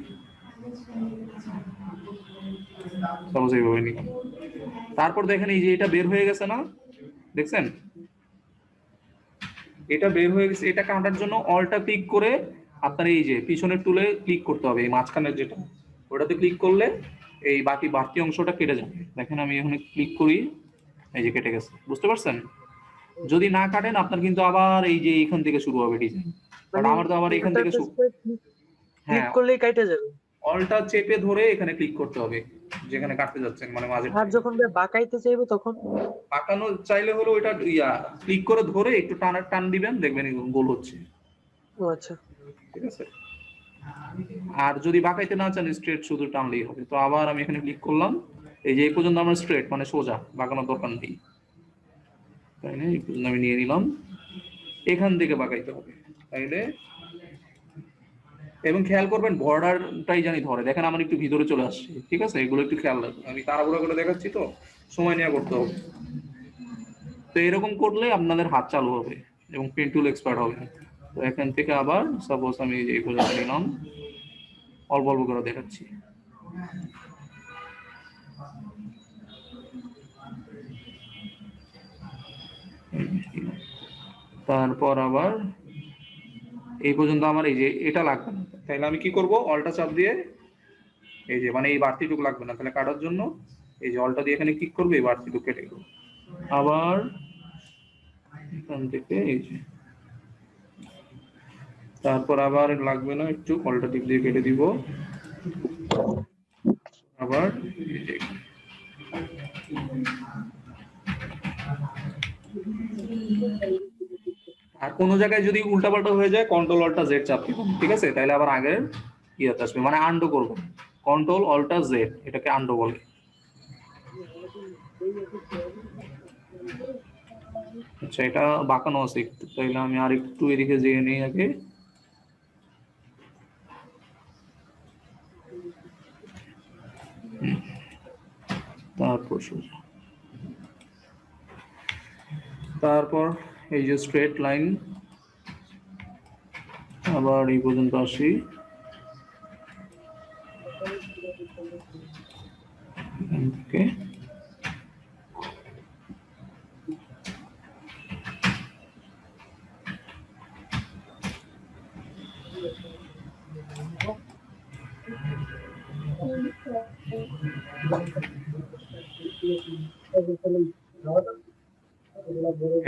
সাপোজ এইভাবে নিলাম। তারপর দেখেন এই যে এটা বের হয়ে গেছে না, দেখছেন? এটা বের হয়ে গেছে, এটা কাটার জন্য অলটা ক্লিক করে আপনার এই যে পিছনের টুলে ক্লিক করতে হবে, এই মাঝখানের যেটা, ওটাতে ক্লিক করলে এই বাড়তি অংশটা কেটে যাবে। দেখেন আমি এখানে ক্লিক করি, এই যে কেটে গেছে, বুঝতে পারছেন? যদি না কাটেন আপনার কিন্তু আবার এই যে এইখান থেকে শুরু হবে ডিজাইন, বাট আমার তো আবার এখান থেকে ক্লিক হ্যাঁ, করলেই কাটা যাবে। অলটা চেপে ধরে এখানে ক্লিক করতে হবে যেখানে কাটতে যাচ্ছেন, মানে মাঝে। আর যখন বাঁকাইতে চাইবো তখন? পাকানো চাইলে হলো ওইটা ক্লিক করে ধরে একটু টান দিবেন, দেখবেন গোল হচ্ছে, ও আচ্ছা। ঠিক আছে? আর যদি বাঁকাইতে না চান, স্ট্রেট শুধু টানলেই হবে। তো আবার আমি এখানে ক্লিক করলাম, এই যে এই পর্যন্ত আমার স্ট্রেট, মানে সোজা, বাঁকানোর দরকার নেই। তাই না? এই পর্যন্ত আমি নিয়ে নিলাম, এখান থেকে বাঁকাইতে হবে তাইলে। এবং খেয়াল করবেন বর্ডারটাই জানি ধরে, দেখেন আমার একটু ভিতরে চলে আসছে, ঠিক আছে? এগুলো একটু খেয়াল রাখবেন, আমি তাড়াহুড়ো করে দেখাচ্ছি তো, সময় নিয়ে করতে হবে। তো এরকম করলে আপনাদের হাত চালু হবে এবং পেন টুল এক্সপার্ট হবে। তো এখান থেকে আবার সাপোজ আমি এই পর্যন্ত নিলাম, অল্প অল্প করে দেখাচ্ছি। তারপর আবার এই পর্যন্ত আমার এই যে এটা লাগবে না, তাহলে আমি কি করব, অল্টা চাপ দিয়ে এই যে মানে এই বাড়তিটুকু লাগবে না, তাহলে কাটার জন্য এই যে অল্টা দিয়ে এখানে ক্লিক করবে, এই বাড়তিটুকু কেটে দেবো। আবার এখান থেকে এই যে, তারপর আবার লাগবে না, একটু অল্টা টিপ দিয়ে কেটে দিব। আবার এই যে আর কোনো জায়গায় যদি উল্টাপাল্টা হয়ে যায় কন্ট্রোল অল্টা জেড চাপ দিবেন, ঠিক আছে? তাহলে আবার আগের ইয়েতে আসবে, মানে আন্ডু করবেন, কন্ট্রোল অল্টা জেড, এটাকে আন্ডু বলে। আচ্ছা, এটা বাঁকানো আছে একটু, তাইলে আমি আর একটু এদিকে যেয়ে নিই আগে। তারপর সোজা, তারপর এই যে স্ট্রেট লাইন, আবার এই পর্যন্ত আসি, এখান থেকে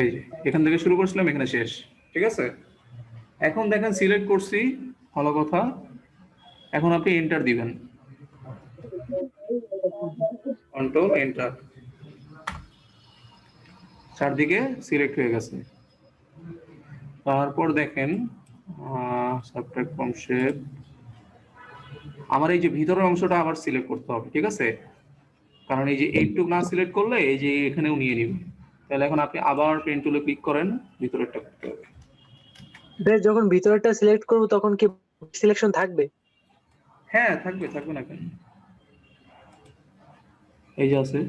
এই যে এখান থেকে শুরু করছিলাম, এখানে শেষ, ঠিক আছে? এখন দেখেন সিলেক্ট করছি, ভালো কথা। এখন আপনি এন্টার দিবেন, কন্ট্রোল এন্টার, চারদিকে সিলেক্ট হয়ে গেছে। তারপর দেখেন সাবট্রাক্ট ফ্রম শেপ, আমার এই যে ভিতরের অংশটা আবার সিলেক্ট করতে হবে, ঠিক আছে? কারণ এই যে এইটুকু না সিলেক্ট করলে এই যে এখানেও নিয়ে নিবে। তাহলে এখন আপনি আবার পেন টুলে ক্লিক করেন, ভিতরেরটা করতে হবে। যখন ভিতরটা সিলেক্ট করব তখন কি সিলেকশন থাকবে? হ্যাঁ থাকবে, থাকবে না কেন? এই যে আছে,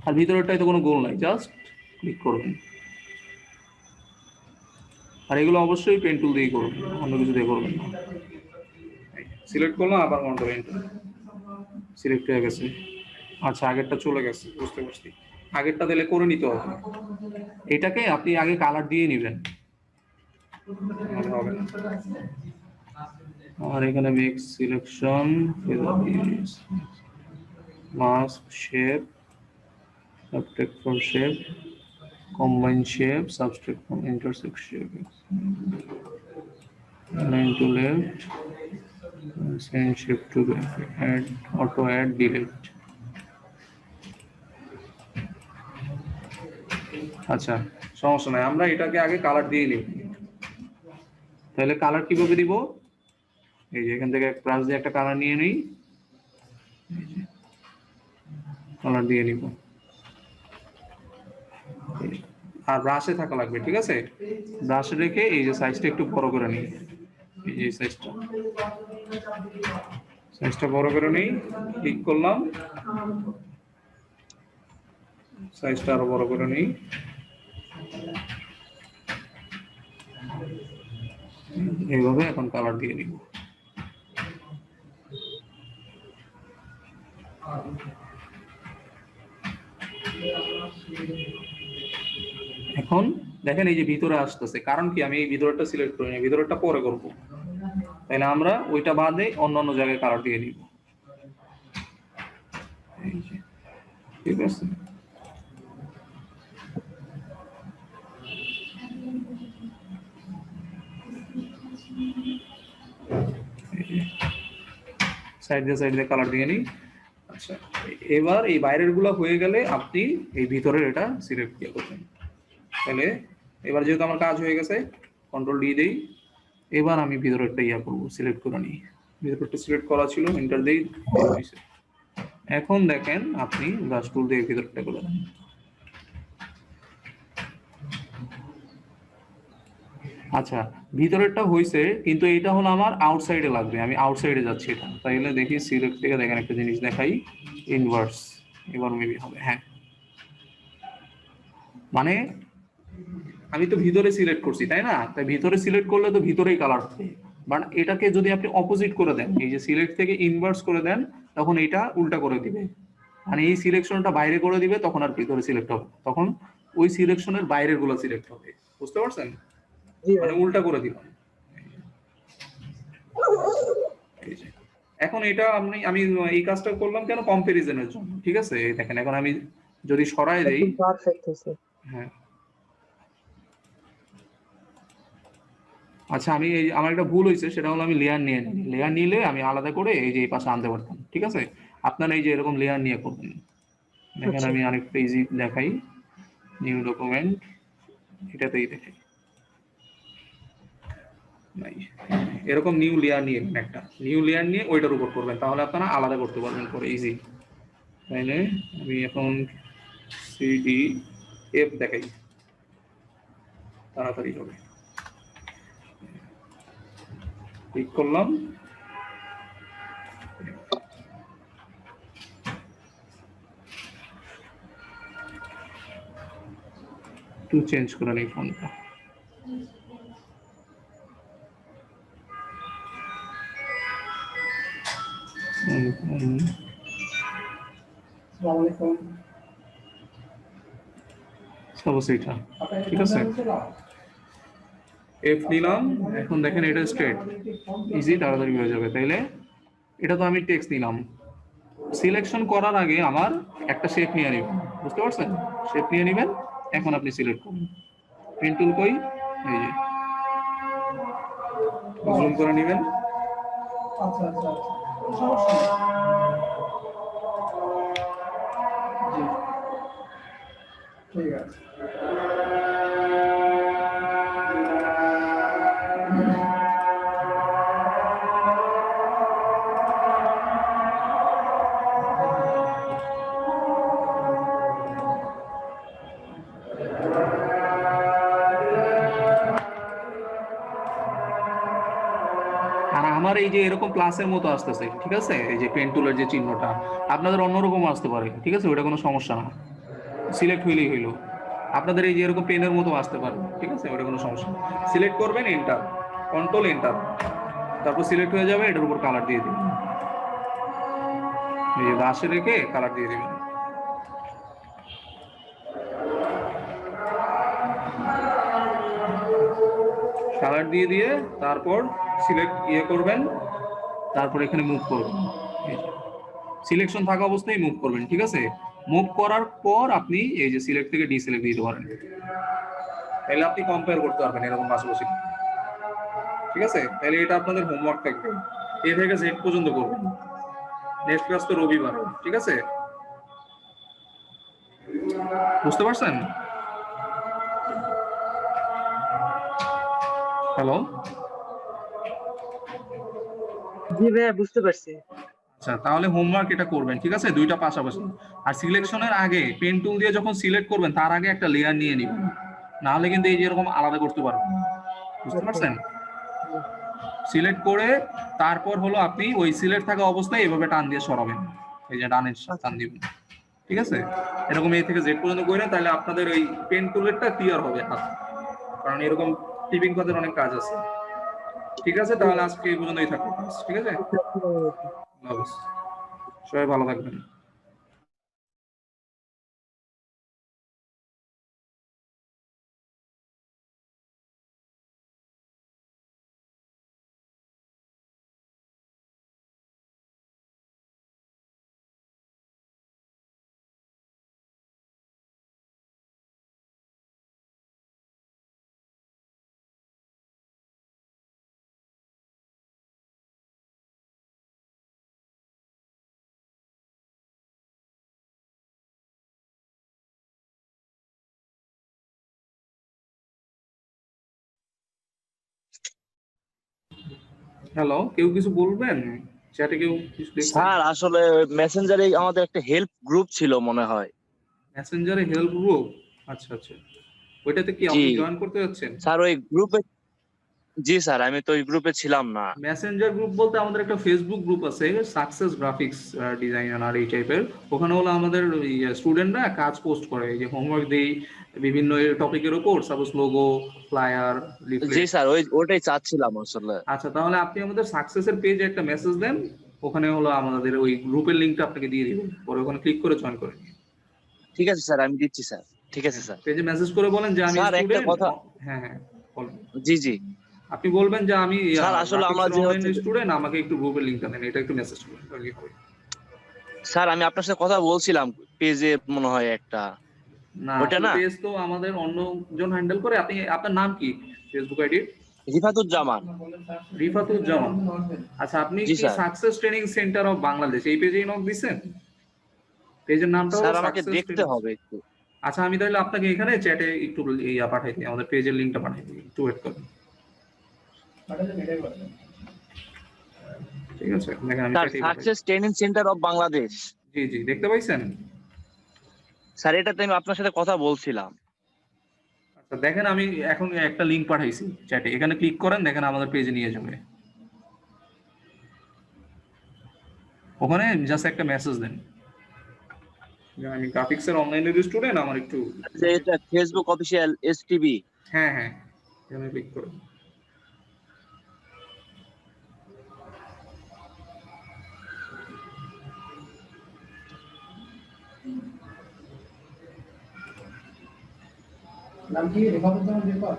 আর ভিতরেরটাই তো কোনো গোল নাই, জাস্ট ক্লিক করবেন। আর এগুলো অবশ্যই পেন টুল দিয়ে করবেন, অন্য কিছু দিয়ে করবেন না। সিলেক্ট করলাম, আবার কন্ট্রোল এন্টার, সিলেক্ট হয়ে গেছে। আচ্ছা, আগেরটা চলে গেছে, বুঝতে পারছি। আগেরটা দিলে করে নিতে হবে, এটাকে আপনি আগে কালার দিয়ে নেবেন, হবে না। আর এখানে mix selection, mask shape, subtract from shape, combine shape, subtract from intersect shape, line to left, send shape to back, add auto add delete। আচ্ছা, সমস্যা নাই, আমরা এটাকে আগে কালার দিয়ে নিই। তাহলে কালার কিভাবে দিব, এই যে এখান থেকে ব্রাশ দিয়ে একটা কালার নিয়ে নিই, কালার দিয়ে নিব। আর ব্রাশে থাকা লাগবে, ঠিক আছে? ব্রাশে রেখে এই যে সাইজটা একটু বড় করে নিই, এই যে সাইজটা বড় করে নিই, ক্লিক করলাম, সাইজটা আরো বড় করে নিই, এইভাবে এখন কালার দিয়ে নিব। এখন দেখেন এই যে ভিতরে আসতেছে, কারণ কি আমি এই ভিতরটা সিলেক্ট করি না, ভিতরটা পরে করব। তাহলে আমরা ওইটা বাদে অন্য জায়গায় কালার দিয়ে নিব, ঠিক আছে? সাইড দিয়ে কালার দিয়ে নিই। আচ্ছা, এবার এই বাইরের গুলো হয়ে গেলে আপনি এই ভিতরের এটা সিলেক্ট দিয়ে করবেন। তাহলে এবার যেহেতু আমার কাজ হয়ে গেছে, কন্ট্রোল ডি দেই, এবার আমি ভিতরেরটা ইয়া করবো, সিলেক্ট করে নিই। ভিতরটা সিলেক্ট করা ছিল, এন্টার দেই, এখন দেখেন আপনি ব্রাশ টুল দিয়ে ভিতরটা করে দেন। আচ্ছা, ভিতরেরটা হয়েছে, কিন্তু এটা হলো আমার আউটসাইডে লাগবে, আমি আউটসাইডে যাচ্ছি। এটা তাইলে দেখি সিলেক্ট থেকে দেখেন একটা জিনিস দেখাই, ইনভার্স। এবার মেবি হবে, হ্যাঁ। মানে আমি তো ভিতরে সিলেক্ট করছি, তাই না? তাই ভিতরে সিলেক্ট করলে তো ভিতরেই কালার হবে। বাট এটাকে যদি আপনি অপোজিট করে দেন, এই যে সিলেক্ট থেকে ইনভার্স করে দেন, তখন এটা উল্টা করে দিবে। মানে এই সিলেকশনটা বাইরে করে দিবে, তখন আর ভিতরে সিলেক্ট হবে, তখন ওই সিলেকশনের বাইরের গুলো সিলেক্ট হবে। বুঝতে পারছেন? জি মানে ভাই। উল্টা করে দিলাম। এই যে। এখন এটা আমি এই কাজটা করলাম কেন? কম্পারিজনের জন্য, ঠিক আছে? এই দেখেন এখন আমি যদি সরাই দেই, একদম পারফেক্ট হয়েছে। হ্যাঁ। আচ্ছা, আমি এই আমার একটা ভুল হয়েছে, সেটা হলো আমি লেয়ার নিয়ে নিই। লেয়ার নিলে আমি আলাদা করে এই যে এই পাশে আনতে পারতাম, ঠিক আছে? আপনারা এই যে এরকম লেয়ার নিয়ে করবেন। দেখেন আচ্ছা আমি আরেকটা ইজি দেখাই, নিউ ডকুমেন্ট, এটাতেই দেখাই। নাই, এরকম নিউ লেয়ার নিয়ে নেবেন, একটা নিউ লেয়ার নিয়ে ওইটার উপর করবেন, তাহলে আপনারা আলাদা করতে পারবেন পরে ইজি। তাইলে আমি এখন সিডি এফ দেখাই, তাড়াতাড়ি হবে। ক্লিক করলাম, একটু চেঞ্জ করে নিই ফোনটা। আসসালামু আলাইকুম। সাপোজ এইটা, ঠিক আছে? এফ নিলাম, এখন দেখেন এটা স্ট্রেট, ইজি, তাড়াতাড়ি হয়ে যাবে। তাইলে এটা তো আমি টেক্সট নিলাম। সিলেকশন করার আগে আমার একটা শেপ নিয়ে নেবেন, বুঝতে পারছেন? শেপ নিয়ে নেবেন, এখন আপনি সিলেক্ট করুন। পেন টুল কই? এই যে জুম করে নেবেন। আচ্ছা আচ্ছা আচ্ছা, সমস্যা নেই। জি, ঠিক আছে। আর আমার এই যে এরকম প্লাসের মতো আসতেছে, ঠিক আছে? এই যে পেন টুলের যে চিহ্নটা, আপনাদের অন্যরকম আসতে পারে, ঠিক আছে? ওটা কোনো সমস্যা না, সিলেক্ট হইলেই হইলো। আপনাদের এই যে এরকম পেনের মতো আসতে পারে, ঠিক আছে? ওটা কোনো সমস্যা না। সিলেক্ট করবেন, এন্টার, কন্ট্রোল এন্টার, তারপর সিলেক্ট হয়ে যাবে, এটার উপর কালার দিয়ে দিবেন। এই যে বাসে রেখে কালার দিয়ে দিবেন। কালার দিয়ে দিয়ে তারপর সিলেক্ট করবেন, তারপর এখানে মুভ করবেন। সিলেকশন থাকা অবস্থায় মুভ করবেন, ঠিক আছে? মুভ করার পর আপনি এই যে সিলেক্ট থেকে ডিসিলেক্ট দিতে পারেন, তাহলে আপনি কম্পেয়ার করতে পারবেন এরকম পাশাপাশি, ঠিক আছে? তাহলে এটা আপনাদের হোমওয়ার্ক থাকবে, এ থেকে জেড পর্যন্ত করবেন। নেক্সট ক্লাস তো রবিবার, ঠিক আছে? বুঝতে পারছেন? হ্যালো? জি ভাইয়া, বুঝতে পারছি। আচ্ছা, তাহলে হোমওয়ার্ক এটা করবেন, ঠিক আছে? দুইটা পাশাপাশি। আর সিলেকশনের আগে পেন টুল দিয়ে যখন সিলেক্ট করবেন, তার আগে একটা লেয়ার নিয়ে নিবেন, না হলে কিন্তু এই যে এরকম আলাদা করতে পারবেন না। বুঝতে আচ্ছা। পারছেন? জি। সিলেক্ট করে তারপর হলো আপনি ওই সিলেক্ট থাকা অবস্থায় এভাবে টান দিয়ে সরাবেন, এই যে ডানের টান আচ্ছা। দিবেন, ঠিক আছে? এরকম এ থেকে জেড পর্যন্ত করে, তাহলে আপনাদের ওই পেন টুলেরটা ক্লিয়ার হবে হাত, কারণ এরকম টিপিং পদের অনেক কাজ আছে। ঠিক আছে, জি তাহলে ভাই। আজকে এই পর্যন্তই থাকবে, ঠিক আছে? আচ্ছা, আসসালামু আলাইকুম। আল্লাহ হাফেজ। সবাই ভালো থাকবেন। হ্যালো, কেউ কিছু বলবেন? চ্যাটে কেউ কিছু দেখছেন? স্যার আসলে মেসেঞ্জারে আমাদের একটা হেল্প গ্রুপ ছিল মনে হয়। মেসেঞ্জারে হেল্প গ্রুপ? আচ্ছা আচ্ছা, ওইটাতে কি জি আপনি জয়েন করতে যাচ্ছেন? স্যার ওই গ্রুপে, জি স্যার আমি তো ওই গ্রুপে ছিলাম না। মেসেঞ্জার গ্রুপ বলতে আমাদের একটা ফেসবুক গ্রুপ আছে, সাকসেস গ্রাফিক্স ডিজাইনার এই টাইপের। ওখানে হলো আমাদের স্টুডেন্টরা কাজ পোস্ট করে, এই যে হোমওয়ার্ক দেই বিভিন্ন টপিকের উপর, সাপোজ লোগো, ফ্লায়ার, জি লিফলেট। স্যার ওটাই চাচ্ছিলাম আসলে। আচ্ছা, তাহলে আপনি আমাদের সাকসেসের পেজে একটা মেসেজ দেন, ওখানে হলো আমাদের ওই গ্রুপের লিঙ্কটা আপনাকে দিয়ে দিবেন, পরে ওখানে ক্লিক করে জয়েন করে নিন। ঠিক আছে স্যার, আমি দিচ্ছি স্যার। ঠিক আছে স্যার। পেজে মেসেজ করে বলেন যে আমি স্যার একটা স্টুডেন্ট। কথা, হ্যাঁ হ্যাঁ বলেন। জি জি আপনি বলবেন যে আমি স্যার আসলে আমরা যে অনলাইন হচ্ছে, স্টুডেন্ট, আমাকে একটু গ্রুপের লিঙ্কটা দেন, এটা একটু মেসেজ করুন তাহলেই হবে। স্যার আমি আপনার সাথে কথা বলছিলাম পেজে মনে হয় একটা, না, ওটা না? পেজ তো আমাদের অন্যজন হ্যান্ডেল করে। আপনি, আপনার নাম কি ফেসবুক আইডি? রিফাতুজ্জামান। রিফাতুজ্জামান। আচ্ছা, আপনি জি কি sir. Success training centre of Bangladesh এই পেজেই নক দিছেন? পেজের নামটা হলো স্যার আমাকে সাকসেস দেখতে ট্রেনিং। হবে একটু। আচ্ছা, আমি তাহলে আপনাকে এখানে চ্যাটে একটু ইয়া পাঠাই দিই, আমাদের পেজের লিংকটা পাঠাই দিই, একটু ওয়েট করুন। ঠিক আছে, দেখেন আমি স্যার চ্যাটেই পাঠাই। Success training centre of Bangladesh. জি জি, দেখতে পাইছেন? স্যার এটাতে আমি আপনার সাথে কথা বলছিলাম। আচ্ছা দেখেন, আমি এখন একটা লিংক পাঠাইছি চ্যাটে, এখানে ক্লিক করেন, দেখেন আমাদের পেজে নিয়ে যাবে। ওখানে জাস্ট একটা মেসেজ দেন যে আমি গ্রাফিক্সের অনলাইনের স্টুডেন্ট, আমার একটু। যে এটা ফেসবুক অফিসিয়াল এসটিবি। হ্যাঁ হ্যাঁ, এখানে ক্লিক করুন। নাম কি রিফাতুজ্জামান রিফাত?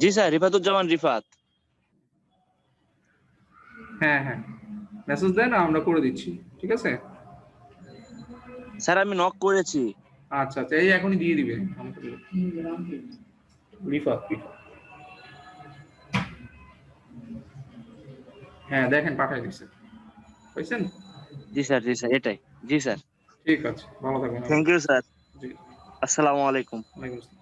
জি স্যার, রিফাতুজ্জামান রিফাত। হ্যাঁ হ্যাঁ, মেসেজ দেন, আমরা করে দিচ্ছি, ঠিক আছে? স্যার আমি নক করেছি। আচ্ছা আচ্ছা, এই এখনই দিয়ে দিবে আমাকে। রিফাত, রিফাত। হ্যাঁ দেখেন পাঠাই দিচ্ছে, পাইছেন? জি স্যার, জি স্যার এটাই। জি স্যার। ঠিক আছে, ভালো থাকবেন। Thank you sir. জি, আসসালামু আলাইকুম। ওয়ালাইকুম আসসালাম।